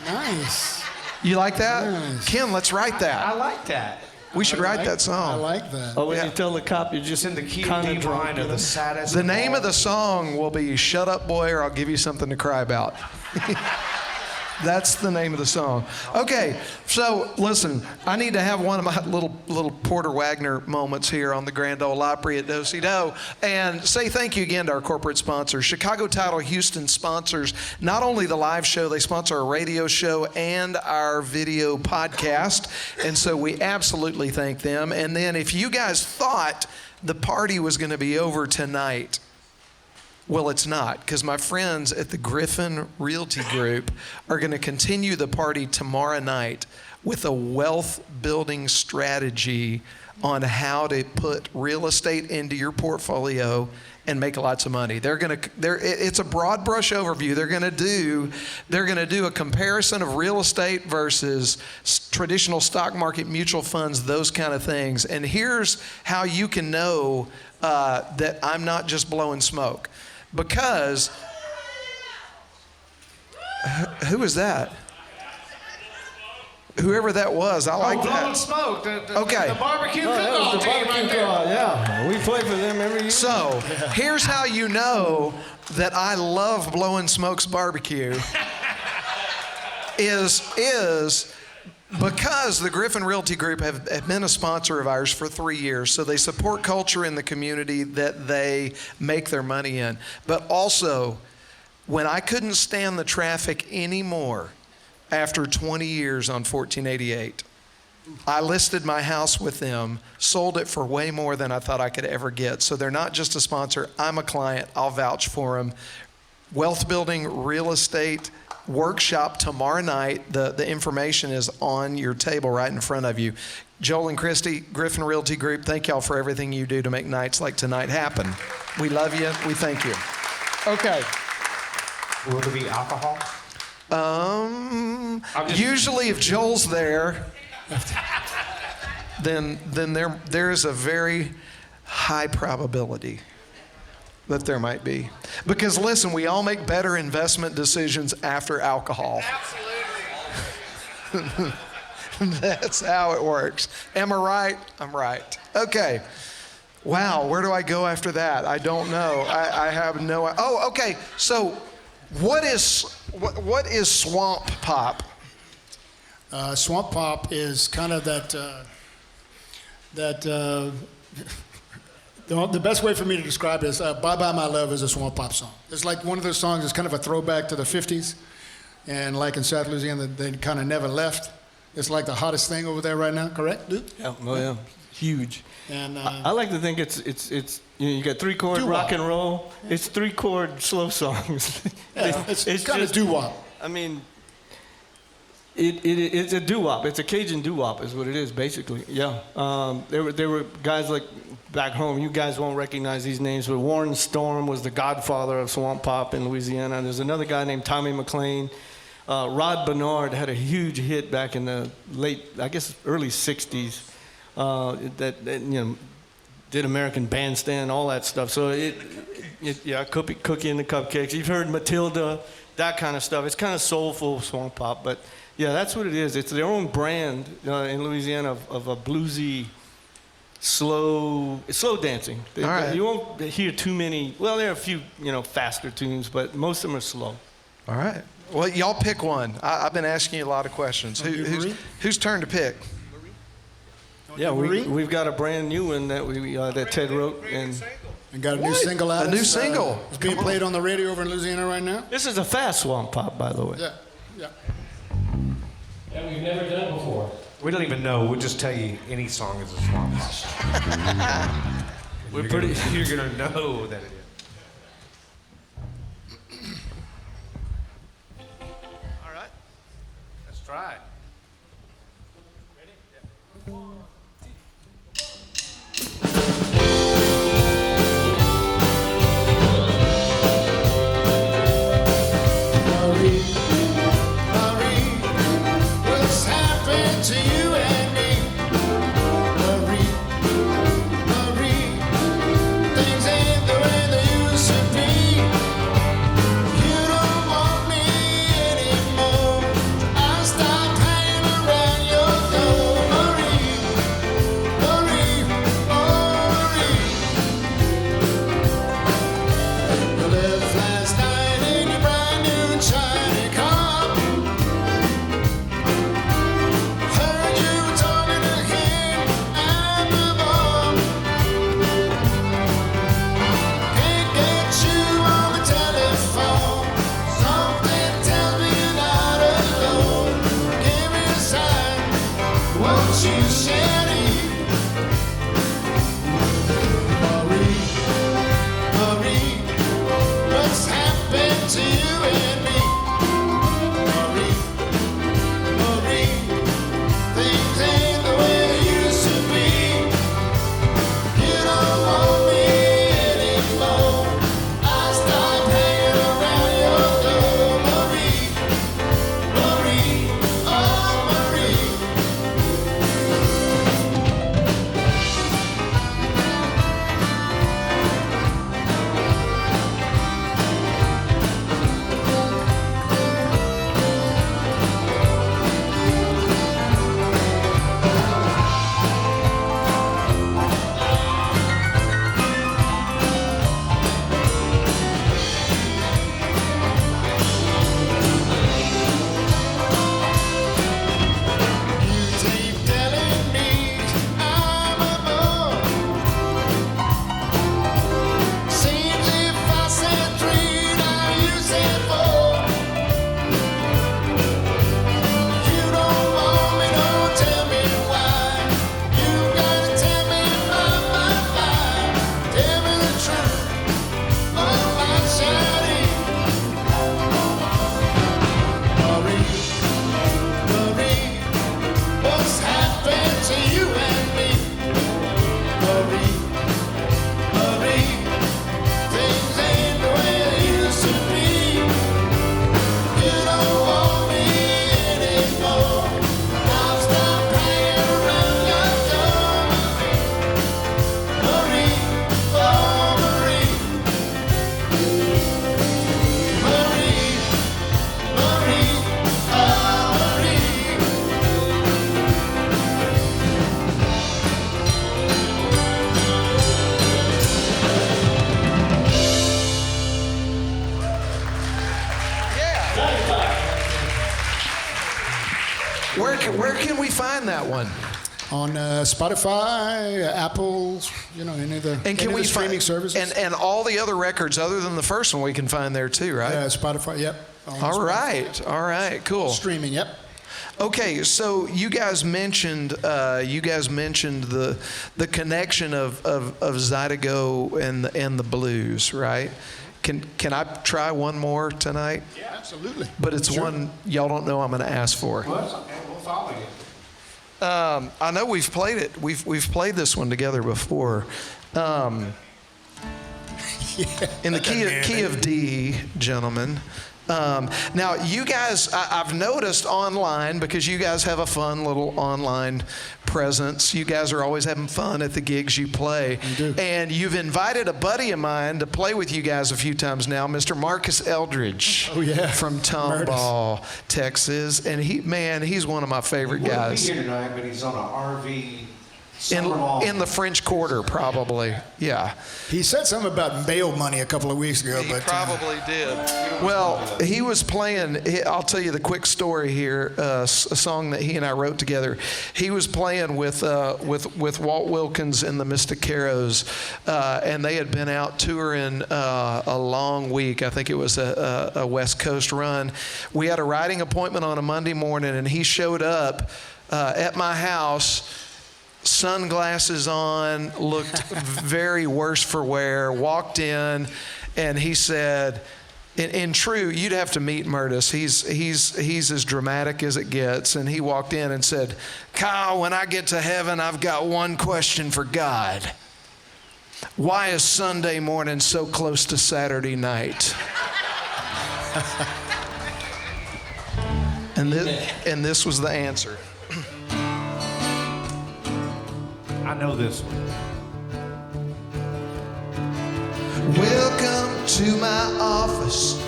E: Nice.
D: You like that?
E: Nice.
D: Ken, let's write
F: I
D: that.
F: like that.
D: We should write that
E: I
D: song.
E: like that.
A: Or when
D: Yeah.
A: you tell the cop you're just
F: It's in the key
A: kind
F: of
A: of
F: D
A: drunk.
F: minor,
A: you know?
F: the saddest.
D: The name of the song will be Shut Up Boy or I'll Give You Something to Cry About. That's the name of the song. Okay, so listen, I need to have one of my little Porter Wagner moments here on the Grand Ole Opry at Do-Si-Do and say thank you again to our corporate sponsors. Chicago Title Houston sponsors not only the live show, they sponsor our radio show and our video podcast. And so we absolutely thank them. And then if you guys thought the party was going to be over tonight, Well, it's not, because my friends at the Griffin Realty Group are going to continue the party tomorrow night with a wealth building strategy on how to put real estate into your portfolio and make lots of money. It's a broad brush overview. They're going to do a comparison of real estate versus traditional stock market, mutual funds, those kind of things. And here's how you can know that I'm not just blowing smoke. Because, who is that? Whoever that was, I like that.
F: Blowing smoke.
D: Okay.
F: The barbecue
A: Oh, that was
F: cook-off
A: the
F: team right
A: barbecue
F: there.
A: car, yeah. We play for them every year.
D: So, here's how you know that I love Blowing Smoke's barbecue is because the Griffin Realty Group have been a sponsor of ours for 3 years, so they support culture in the community that they make their money in. But also, when I couldn't stand the traffic anymore after 20 years on 1488, I listed my house with them, sold it for way more than I thought I could ever get. So they're not just a sponsor, I'm a client, I'll vouch for them. Wealth building, real estate, workshop tomorrow night. The information is on your table right in front of you. Joel and Christy, Griffin Realty Group, thank y'all for everything you do to make nights like tonight happen. We love you. We thank you. Okay.
F: Will there be alcohol?
D: Usually if Joel's there, then there is a very high probability that there might be. Because listen, we all make better investment decisions after alcohol.
F: Absolutely.
D: That's how it works. Am I right? I'm right. Okay. Wow, where do I go after that? I don't know. I have no. Oh, okay. So, what is swamp pop?
E: Swamp pop is kind of the best way for me to describe it is Bye Bye My Love is a swamp pop song. It's like one of those songs that's kind of a throwback to the 50s. And like in South Louisiana, they kind of never left. It's like the hottest thing over there right now, correct, dude?
A: Yeah, oh yeah, huge.
E: And
A: I like to think it's you got 3-chord rock and roll. It's 3-chord slow songs.
E: yeah, it's kind of doo-wop.
A: I mean, it's a doo-wop. It's a Cajun doo-wop is what it is, basically. Yeah. There were guys like back home. You guys won't recognize these names, but Warren Storm was the godfather of swamp pop in Louisiana. And there's another guy named Tommy McLean. Rod Bernard had a huge hit back in the early 60s. That did American Bandstand, all that stuff. So Cookie and the Cupcakes. You've heard Matilda, that kind of stuff. It's kind of soulful swamp pop, but yeah, that's what it is. It's their own brand in Louisiana of a bluesy, slow dancing.
D: All right.
A: You won't hear too many. Well, there are a few faster tunes, but most of them are slow.
D: All right. Well, y'all pick one. I've been asking you a lot of questions. Whose turn to pick?
A: Yeah, we've got a brand new one that Ted wrote, and
E: got a new single out.
D: A new single.
E: It's being played on the radio over in Louisiana right now.
A: this is a fast swamp pop, by the way.
E: Yeah, yeah.
H: That we've never done before.
F: We don't even know. We'll just tell you any song is a swamp pop. You're gonna know that it is. All right. Let's try it.
G: What's happened to you and me? Marie, things ain't the way they used to be. You don't want me anymore. I stopped to you and me. Marie, Marie, things ain't the way they used to be. You don't want me anymore. I stopped hanging around your door. Marie, Marie, oh Marie. You keep telling me I'm a bore. Seems if I said 3, now you said 4. You don't want me, don't tell me why. You gotta tell me my. Tell me the truth, oh my shawty. Marie, Marie, what's happened to you and me? Marie, Marie, things ain't the way they used to be. You don't want me anymore. I've stopped hanging around your door. Marie, oh Marie. Marie, Marie, oh Marie.
D: Where can we find that one?
E: On Spotify, Apple, any of the,
D: And can
E: any of
D: we
E: the streaming
D: find
E: services.
D: and all the other records other than the first one we can find there too, right?
E: Spotify, yep. On
D: All
E: Spotify.
D: right, cool.
E: Streaming, yep.
D: Okay, so you guys mentioned the connection of Zydeco and the blues, right? Can I try one more tonight?
E: Yeah, absolutely.
D: But it's one y'all don't know I'm going to ask for.
F: Well, that's okay. We'll follow you.
D: I know we've played it. We've played this one together before. In the key of D, gentlemen. Now, you guys, I've noticed online, because you guys have a fun little online presence. You guys are always having fun at the gigs you play.
E: We do.
D: And you've invited a buddy of mine to play with you guys a few times now, Mr. Marcus Eldridge.
E: Oh, yeah.
D: From Tomball, Texas. And he's one of my favorite
F: He wouldn't be
D: guys.
F: here tonight, but he's on an RV summer long.
D: In the French Quarter, probably. Yeah.
E: He said something about bail money a couple of weeks ago,
D: He
E: but
D: probably did. Well, he was playing. I'll tell you the quick story here. A song that he and I wrote together. He was playing with Walt Wilkins and the Mysticaros, and they had been out touring a long week. I think it was a West Coast run. We had a writing appointment on a Monday morning, and he showed up at my house. Sunglasses on, looked very worse for wear, walked in, and he said, in true, you'd have to meet Murtis. He's as dramatic as it gets. And he walked in and said, Kyle, when I get to heaven, I've got one question for God. Why is Sunday morning so close to Saturday night? And this was the answer.
F: I know this one.
B: Welcome to my office,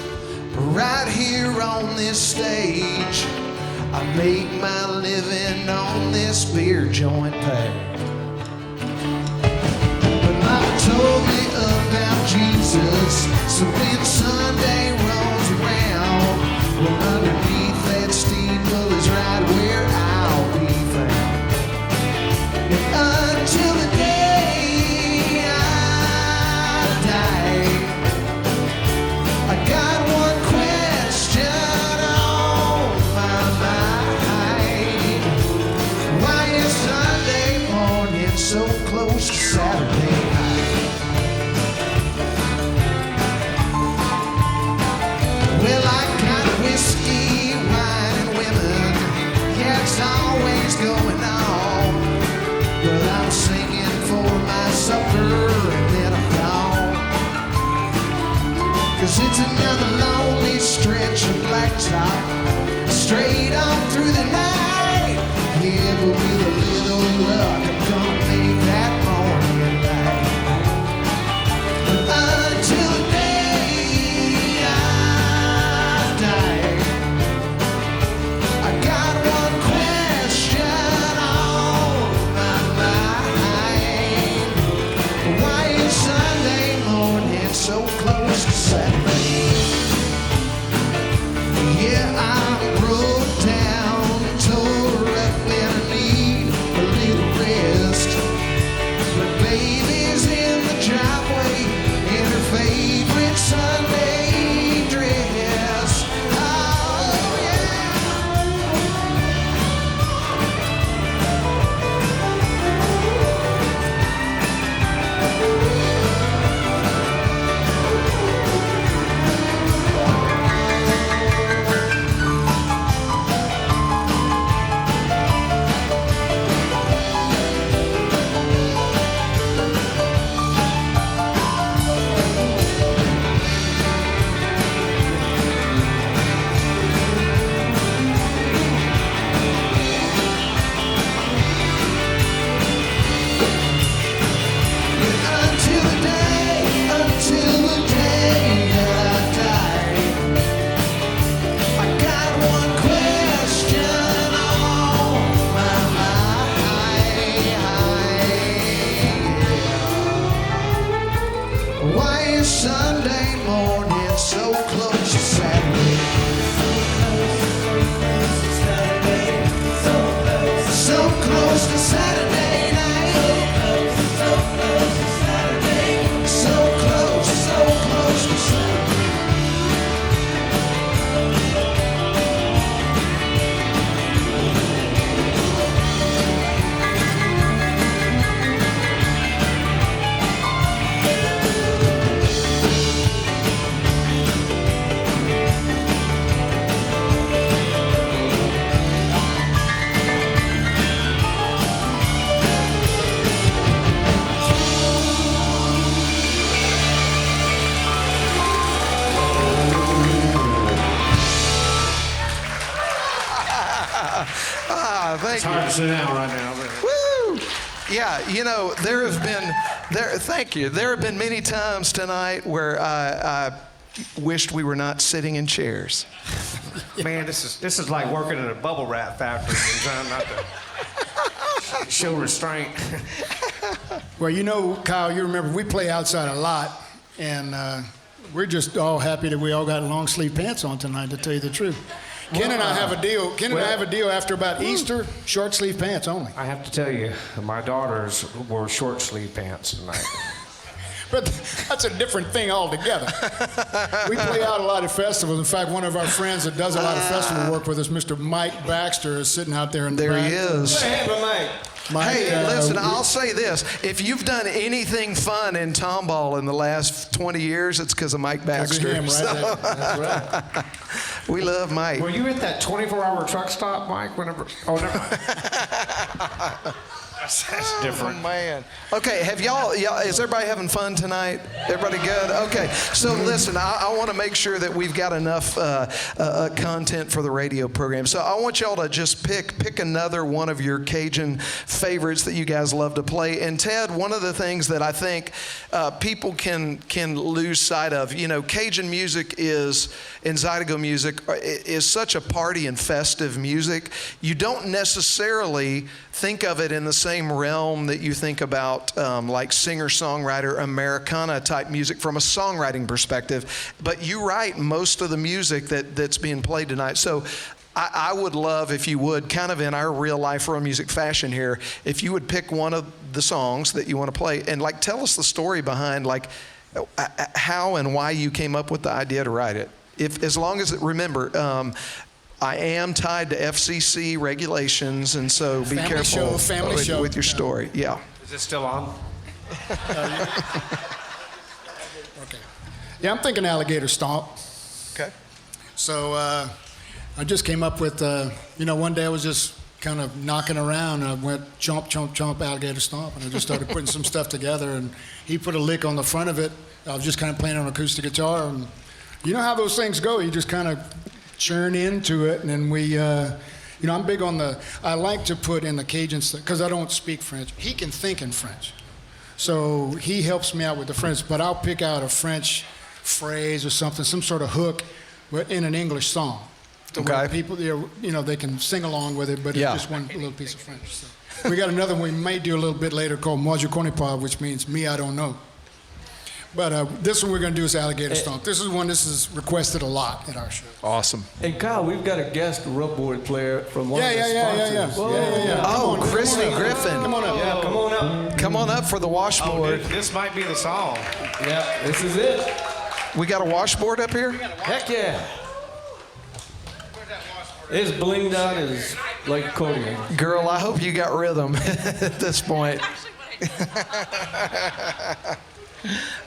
B: right here on this stage. I make my living on this beer joint pad. But Mama told me about Jesus, so when Sunday rolls around, well, underneath that steeple is right where I'll be found. And until the day I die, I got one question on my mind. Why is Sunday morning so close to Saturday night? 'cause it's another lonely stretch of blacktop, straight on through the night. Here will be a little luck, I'm gonna make that morning light. Until the day I die, I got one question on my mind. Why is Sunday morning so close to Saturday? Yeah, I'm broke down, tore up, and I need a little rest. But baby's in the driveway in her favorite Sunday dress. Oh, yeah. Until the day that I die, I got one question on my mind. Why is Sunday morning so close to Saturday? So close to Saturday night. So close to Saturday. Thank you.
F: Hard to sit down right now.
D: Woo! Yeah, you know, thank you. There have been many times tonight where I wished we were not sitting in chairs.
F: Man, this is like working in a bubble wrap factory and trying not to show restraint.
E: Well, you know, Kyle, you remember we play outside a lot, and we're just all happy that we all got long sleeve pants on tonight, to tell you the truth. Ken and I have a deal. Ken and I have a deal after about Easter, short sleeve pants only.
F: I have to tell you, my daughters wore short sleeve pants tonight.
E: But that's a different thing altogether. We play out a lot at festivals. In fact, one of our friends that does a lot of festival work with us, Mr. Mike Baxter, is sitting out there in the
D: There
E: back.
D: he is.
A: Hey, but Mike.
E: Mike,
D: Hey, listen, I'll say this. If you've done anything fun in tomball in the last 20 years, it's because of Mike Baxter.
E: Him, right?
D: So,
A: That's right.
D: we love Mike.
F: Were you at that 24-hour truck stop, Mike? Whenever? Oh, never mind. That's different.
D: Oh, man. Okay, have y'all, is everybody having fun tonight? Everybody good? Okay, so listen, I want to make sure that we've got enough content for the radio program. So I want y'all to just pick another one of your Cajun favorites that you guys love to play. And Ted, one of the things that I think people can lose sight of, you know, Cajun music is, and Zydeco music is such a party and festive music. You don't necessarily think of it in the same realm that you think about like singer-songwriter Americana type music from a songwriting perspective, but you write most of the music that's being played tonight. So I would love, if you would, kind of in our real life real music fashion here, if you would pick one of the songs that you want to play and like tell us the story behind like how and why you came up with the idea to write it. If, as long as, remember, I am tied to FCC regulations, and so be careful with your story. Yeah.
F: Is it still on?
E: Okay. Yeah, I'm thinking alligator stomp.
D: Okay.
E: So I just came up with, you know, one day I was just kind of knocking around, and I went chomp, chomp, chomp, alligator stomp, and I just started putting some stuff together, and he put a lick on the front of it. I was just kind of playing on acoustic guitar, and you know how those things go. You just kind of churn into it, and then we, you know, I'm big on I like to put in the Cajun stuff, because I don't speak French. He can think in French. So he helps me out with the French, but I'll pick out a French phrase or something, some sort of hook in an English song. Where people, you know, they can sing along with it, but it's just one little piece of French. So. We got another one we may do a little bit later called Moi je connais pas, which means me, I don't know. But this one we're going to do is Alligator Stomp. This is requested a lot at our show.
D: Awesome.
A: And Kyle, we've got a guest rubboard player from one of the sponsors.
E: Yeah.
D: Oh, Christy Griffin.
E: Come on up.
A: Yeah, come on up.
D: Come on up for the washboard.
F: This might be the song.
A: Yeah, this is it.
D: We got a washboard up here?
A: Heck yeah. It's blinged out as like accordion.
D: Girl, I hope you got rhythm at this point.
J: You're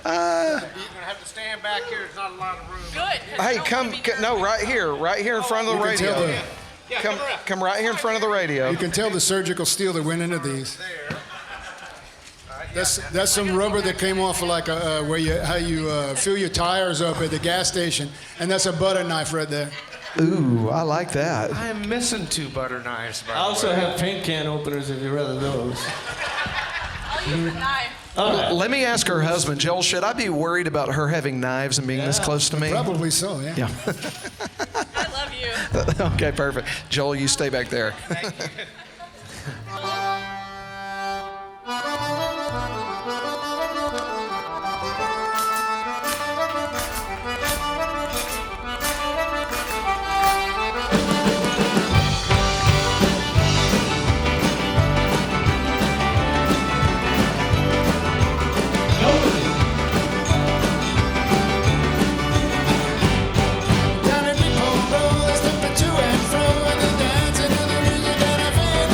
J: gonna have to stand back here. There's not a lot of room. Good.
D: Hey, right here in front of the radio. Come right here in front of the radio.
E: You can tell the surgical steel that went into these. That's some rubber that came off of like how you fill your tires up at the gas station, and that's a butter knife right there.
D: Ooh, I like that.
F: I am missing 2 butter knives, by
A: I also have paint can openers if you'd rather those.
J: I'll use a knife.
D: Let me ask her husband, Joel, should I be worried about her having knives and being this close to me?
E: Probably so, yeah.
J: I love you.
D: Okay, perfect. Joel, you stay back there.
G: Down at Depot Road, they step to and fro, and they dance, and the music that I feel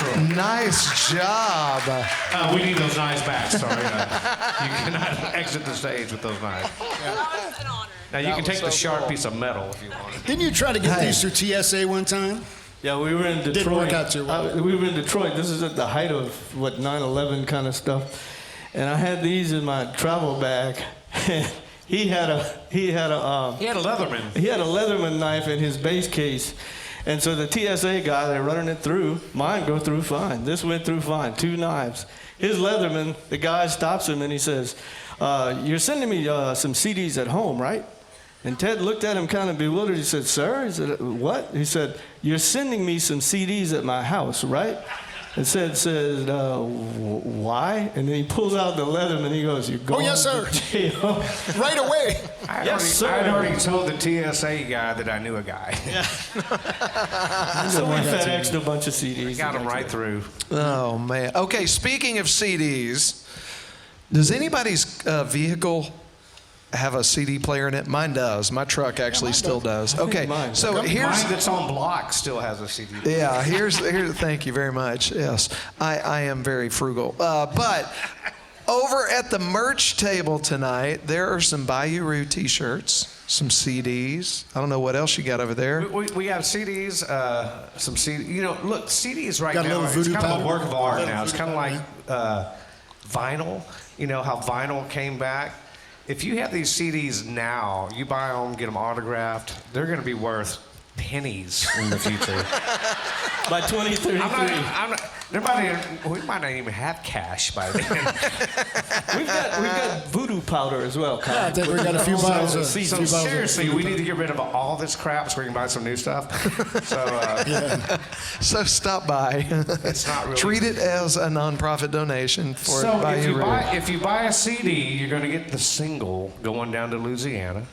F: natural.
D: Nice job.
F: We need those knives back. Sorry, you cannot exit the stage with those knives. Now you can take the sharp piece of metal if you want.
E: Didn't you try to get these through TSA one time?
A: Yeah, we were in Detroit.
E: Didn't work out too well.
A: We were in Detroit. This is at the height of what 9/11 kind of stuff, and I had these in my travel bag. He had a
F: Leatherman.
A: He had a Leatherman knife in his base case, and so the TSA guy, they're running it through. Mine go through fine. This went through fine. 2 knives. His Leatherman, the guy stops him and he says, "You're sending me some CDs at home, right?" And Ted looked at him kind of bewildered. He said, "Sir?" He said, "What?" He said, "You're sending me some CDs at my house, right?" And said, "Why?" And then he pulls out the Leatherman and he goes, "You're going
E: yes, sir.
A: to jail."
E: Right away.
F: I'd already told the TSA guy that I knew a guy.
A: So we FedExed a bunch of CDs.
F: Got him right through.
D: Oh, man. Okay, speaking of CDs, does anybody's vehicle have a CD player in it? Mine does. My truck actually still does. Okay, so here's...
F: Mine that's on block still has a CD.
D: Yeah, here's thank you very much. Yes, I am very frugal. But over at the merch table tonight, there are some Bayou Roux t-shirts, some CDs. I don't know what else you got over there.
F: We have CDs, some CD. You know, look, CDs right
E: Got a
F: now,
E: little
F: it's
E: voodoo
F: kind of a
E: powder?
F: work of art now. It's kind of like vinyl. You know how vinyl came back? If you have these CDs now, you buy them, get them autographed, they're going to be worth pennies in the future.
A: By 2033.
F: We might not even have cash by then.
A: We've got voodoo powder as well.
E: I think we got a few bottles of
F: So seriously, we need to get rid of all this crap so we can buy some new stuff.
D: So stop by.
F: It's not really.
D: Treat it as a nonprofit donation for
F: So
D: Bayou Roux.
F: if you buy a CD, you're going to get the single going down to Louisiana.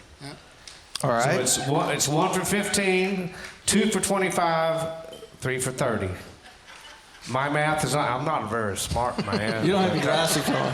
D: All right.
F: So it's one for 15, 2 for 25, 3 for 30. My math is I'm not very smart, man.
A: You don't have your glasses on.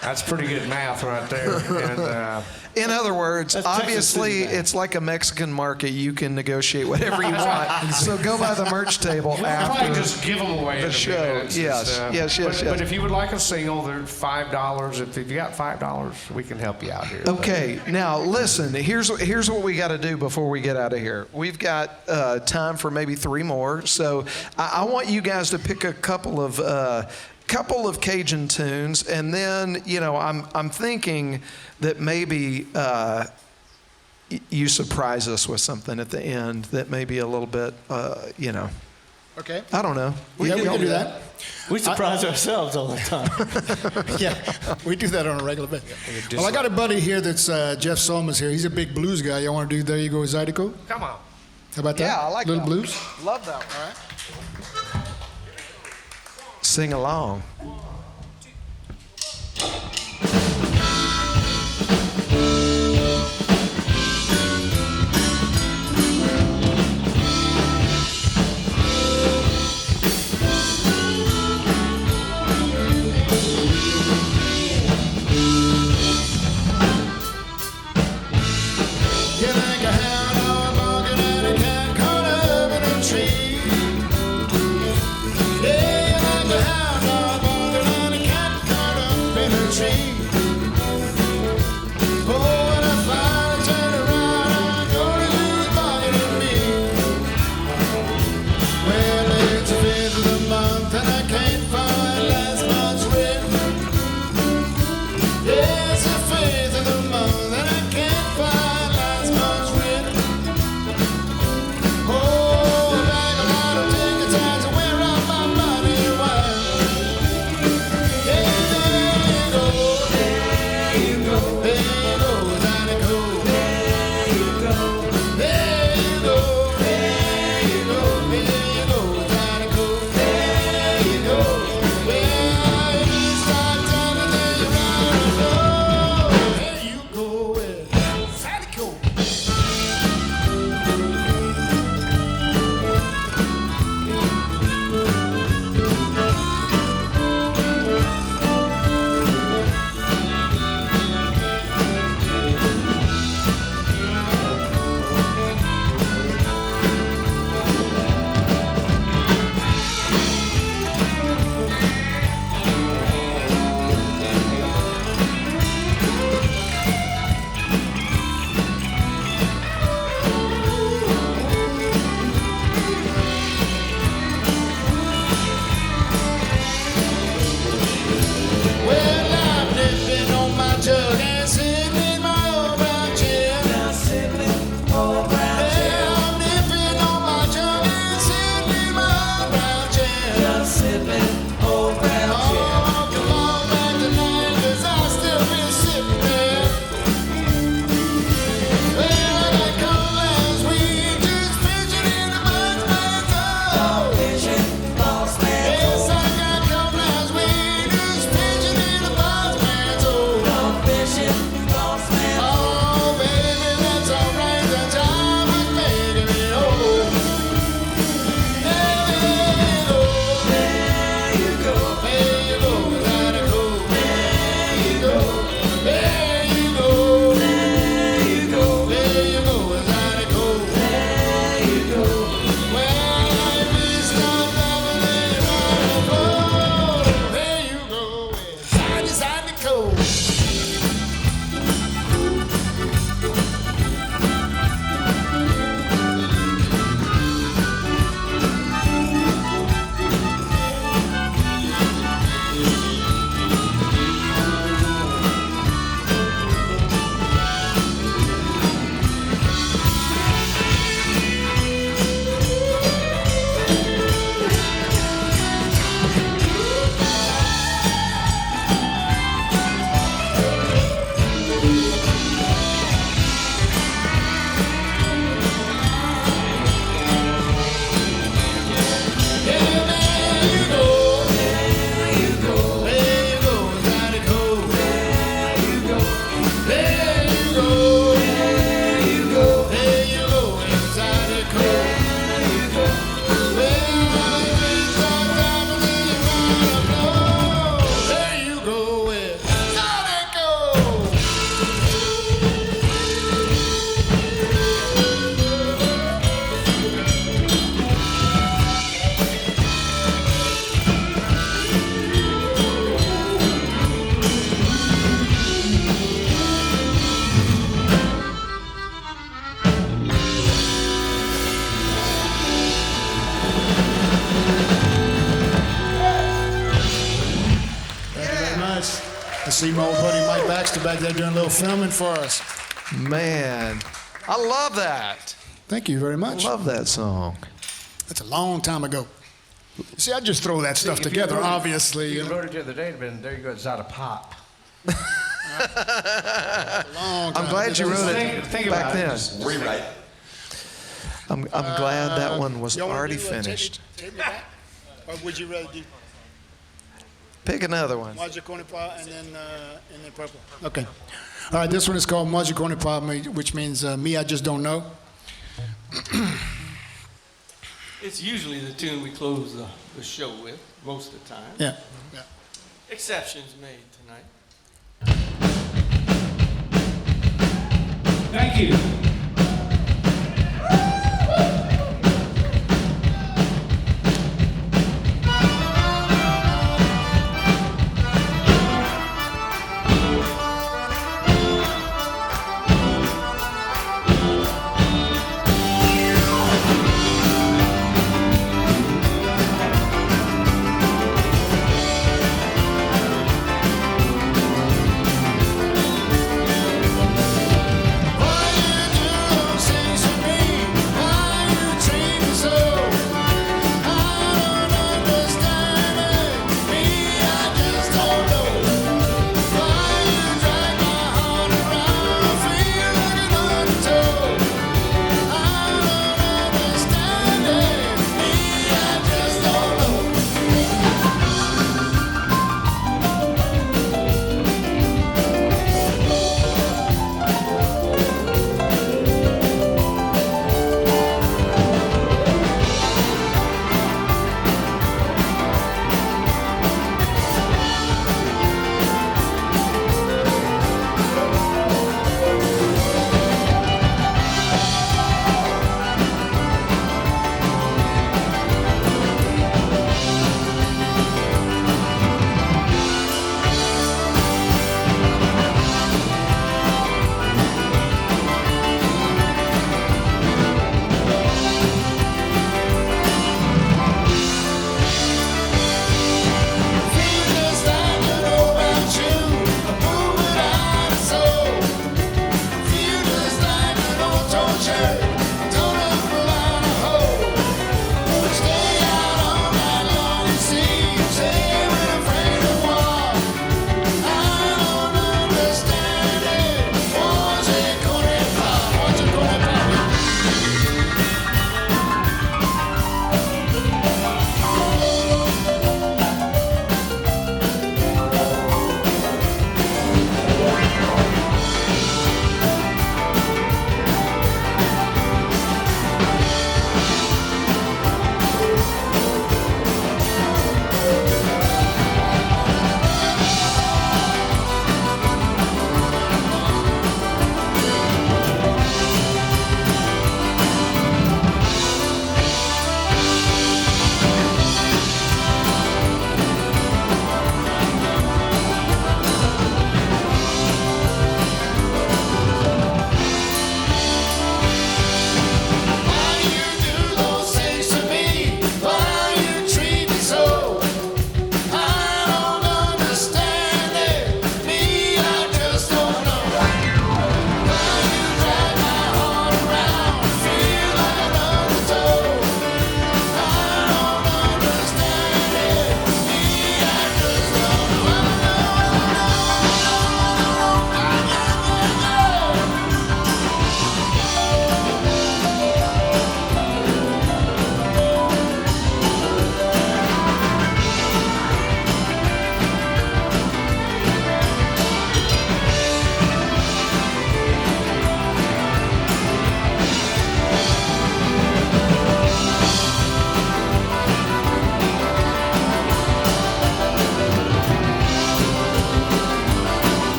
F: That's pretty good math right there. And,
D: In other words,
A: That's Texas
D: obviously,
A: City, man.
D: it's like a Mexican market. You can negotiate whatever you want. So go by the merch table
F: we'll
D: after
F: probably just give them away
D: the
F: in a few
D: show.
F: minutes.
D: Yes, yes.
F: But if you would like a single, they're $5. If you got $5, we can help you out here.
D: Okay, now listen, here's what we got to do before we get out of here. We've got time for maybe 3 more. So I want you guys to pick a couple of Cajun tunes, and then, you know, I'm thinking that maybe you surprise us with something at the end that may be a little bit, you know.
E: Okay.
D: I don't know.
E: We can do that.
A: We surprise ourselves all the time.
E: Yeah, we do that on a regular basis. Well, I got a buddy here that's Jeff Solma's here. He's a big blues guy. Y'all want to do There You Go, Zydeco?
F: Come on.
E: How about that?
D: Yeah, I like
E: Little
D: that.
E: blues?
D: Love that one. All right. Sing along.
G: You're like a hound dog barking at a cat caught up in a tree. Yeah, you're like a hound dog barking
E: Mike Baxter back there doing a little filming for us.
D: Man, I love that.
E: Thank you very much.
D: I love that song.
E: That's a long time ago. See, I just throw that stuff together, obviously.
F: You wrote it the other day, but there you go, it's out of pop.
E: Long time.
D: I'm glad you wrote it
F: Think
D: back
F: about it.
D: then.
F: Just
I: Rewrite.
D: I'm glad that one was
E: Y'all wanna
D: already
E: do,
D: finished.
E: Take me back? Or would you rather do
D: Pick another one.
E: Majikoni Pa and then Purple? Okay. All right, this one is called Majikoni Pa, which means Me, I Just Don't Know.
A: It's usually the tune we close the show with, most of the time.
E: Yeah. Yeah.
A: Exceptions made tonight.
F: Thank you.
G: Boy,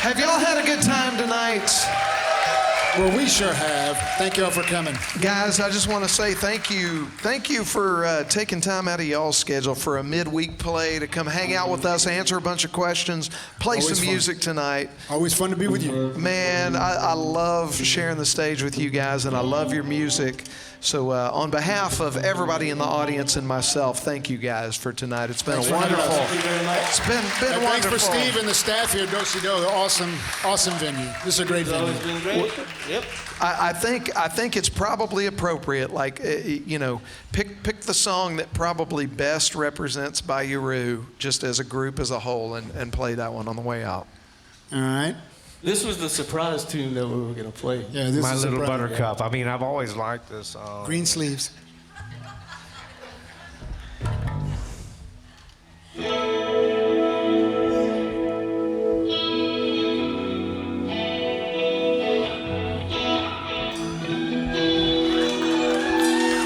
D: Have y'all had a good time tonight?
E: Well, we sure have. Thank y'all for coming.
D: Guys, I just want to say thank you. Thank you for taking time out of y'all's schedule for a midweek play to come hang out with us, answer a bunch of questions, play
E: Always
D: some
E: fun.
D: music tonight.
E: Always fun to be with you.
D: Man, I love sharing the stage with you guys, and I love your music. So on behalf of everybody in the audience and myself, thank you guys for tonight. It's been
E: Thanks
D: a
E: for having
D: wonderful.
E: us. Thank you very much.
D: It's been
E: And thanks
D: wonderful.
E: for Steve and the staff here at Do-Si-Do. Awesome venue. This is a great
A: It's
E: venue.
A: always been great. Yep.
D: I think it's probably appropriate, like pick the song that probably best represents Bayou Roux, just as a group as a whole, and play that one on the way out.
E: All right.
A: This was the surprise tune that we were going to play.
E: Yeah, this
F: My
E: is a
F: Little
E: brother.
F: Buttercup. I mean, I've always liked this song.
E: Green sleeves.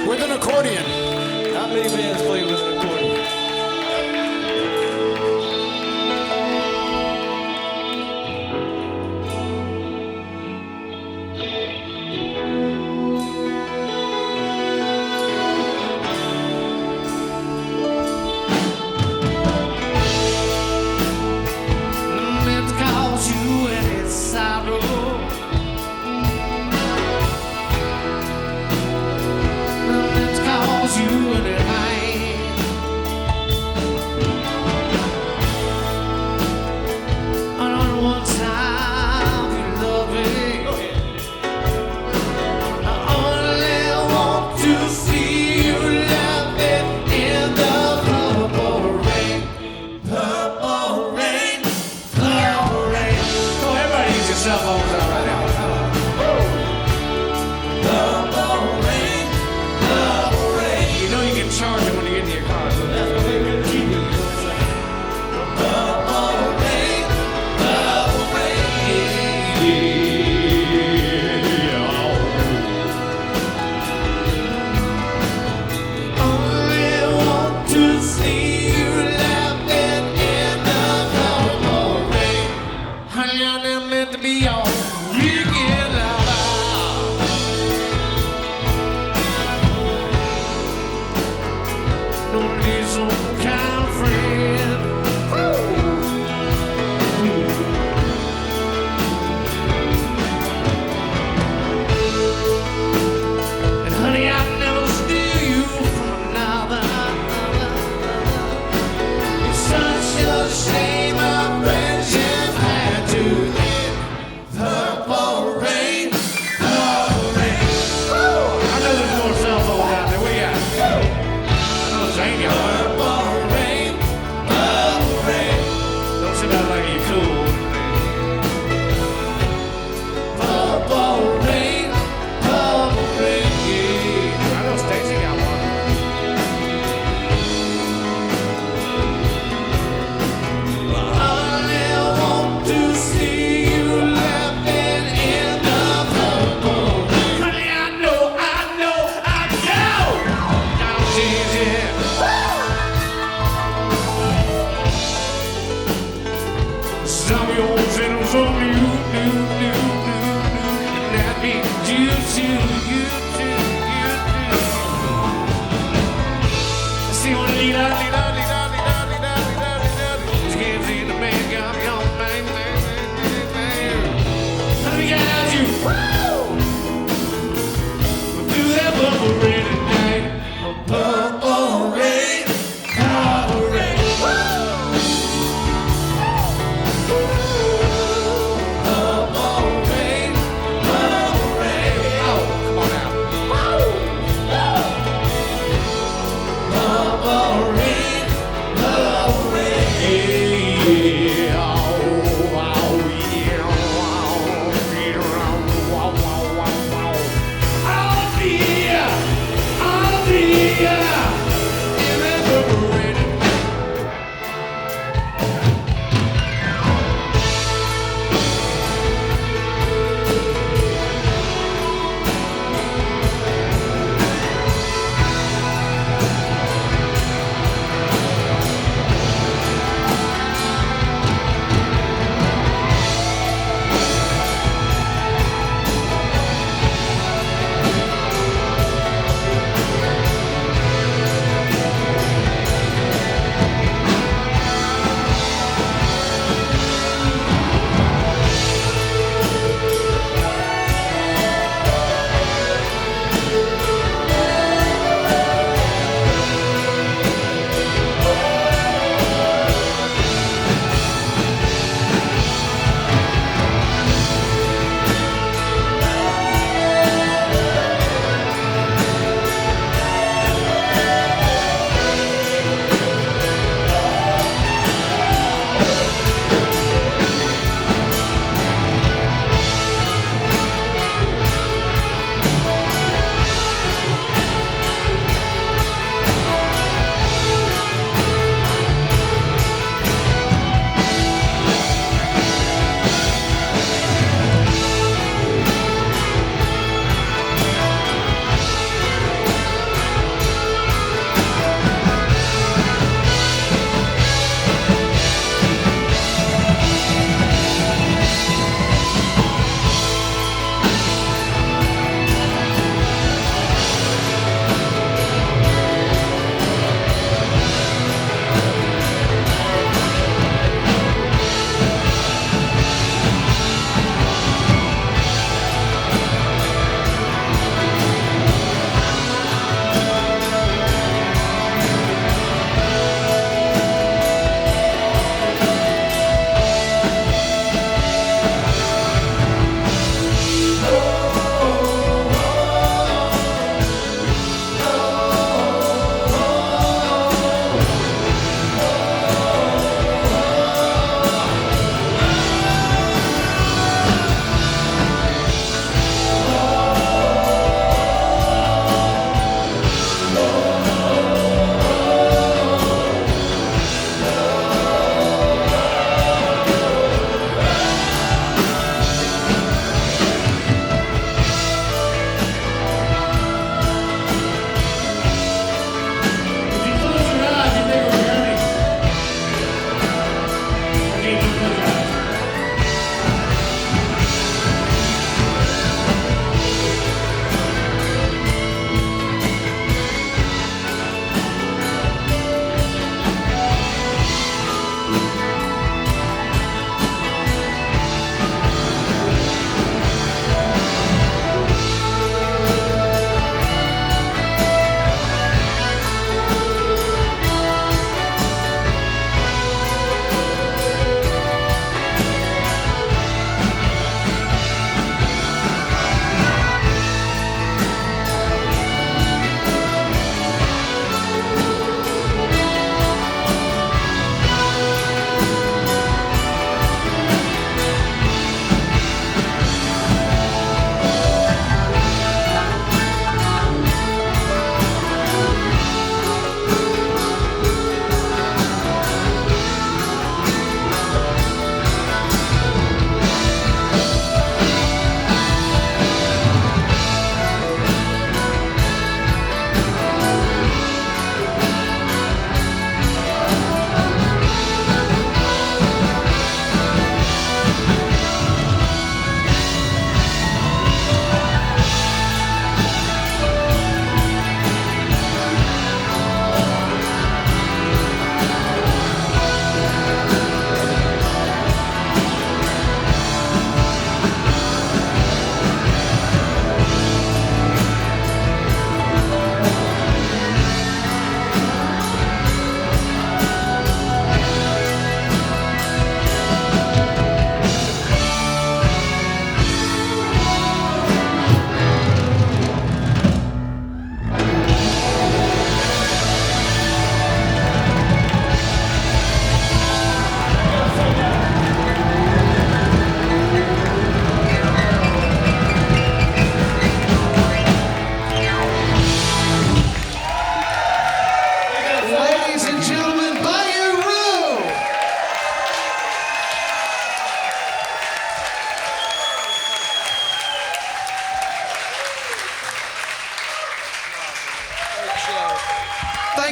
E: With an accordion.
A: Not many bands play with an accordion.
B: Let's cause you any sorrow. Let's cause you any pain. On one time you love me. I only want to see you laughing in the purple rain. Purple rain. Purple rain. Come on, everybody use your cell phones out right now. Come on. Purple rain. Purple rain. You know you can charge it when you get in your car. So that's what they're going to keep you. Purple rain. Purple rain. Only want to see you laughing in the purple rain. Honey, I'm not meant to be your weekend lover. Don't need some kind of friend. And honey, I'd never steal you from another. It's such a shame our friendship had to end. Purple rain.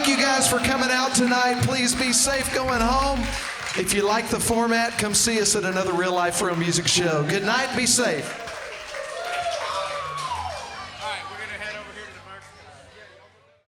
D: thank you guys for coming out tonight. Please be safe going home. If you like the format, come see us at another Real Life Real Music show. Good night. Be safe.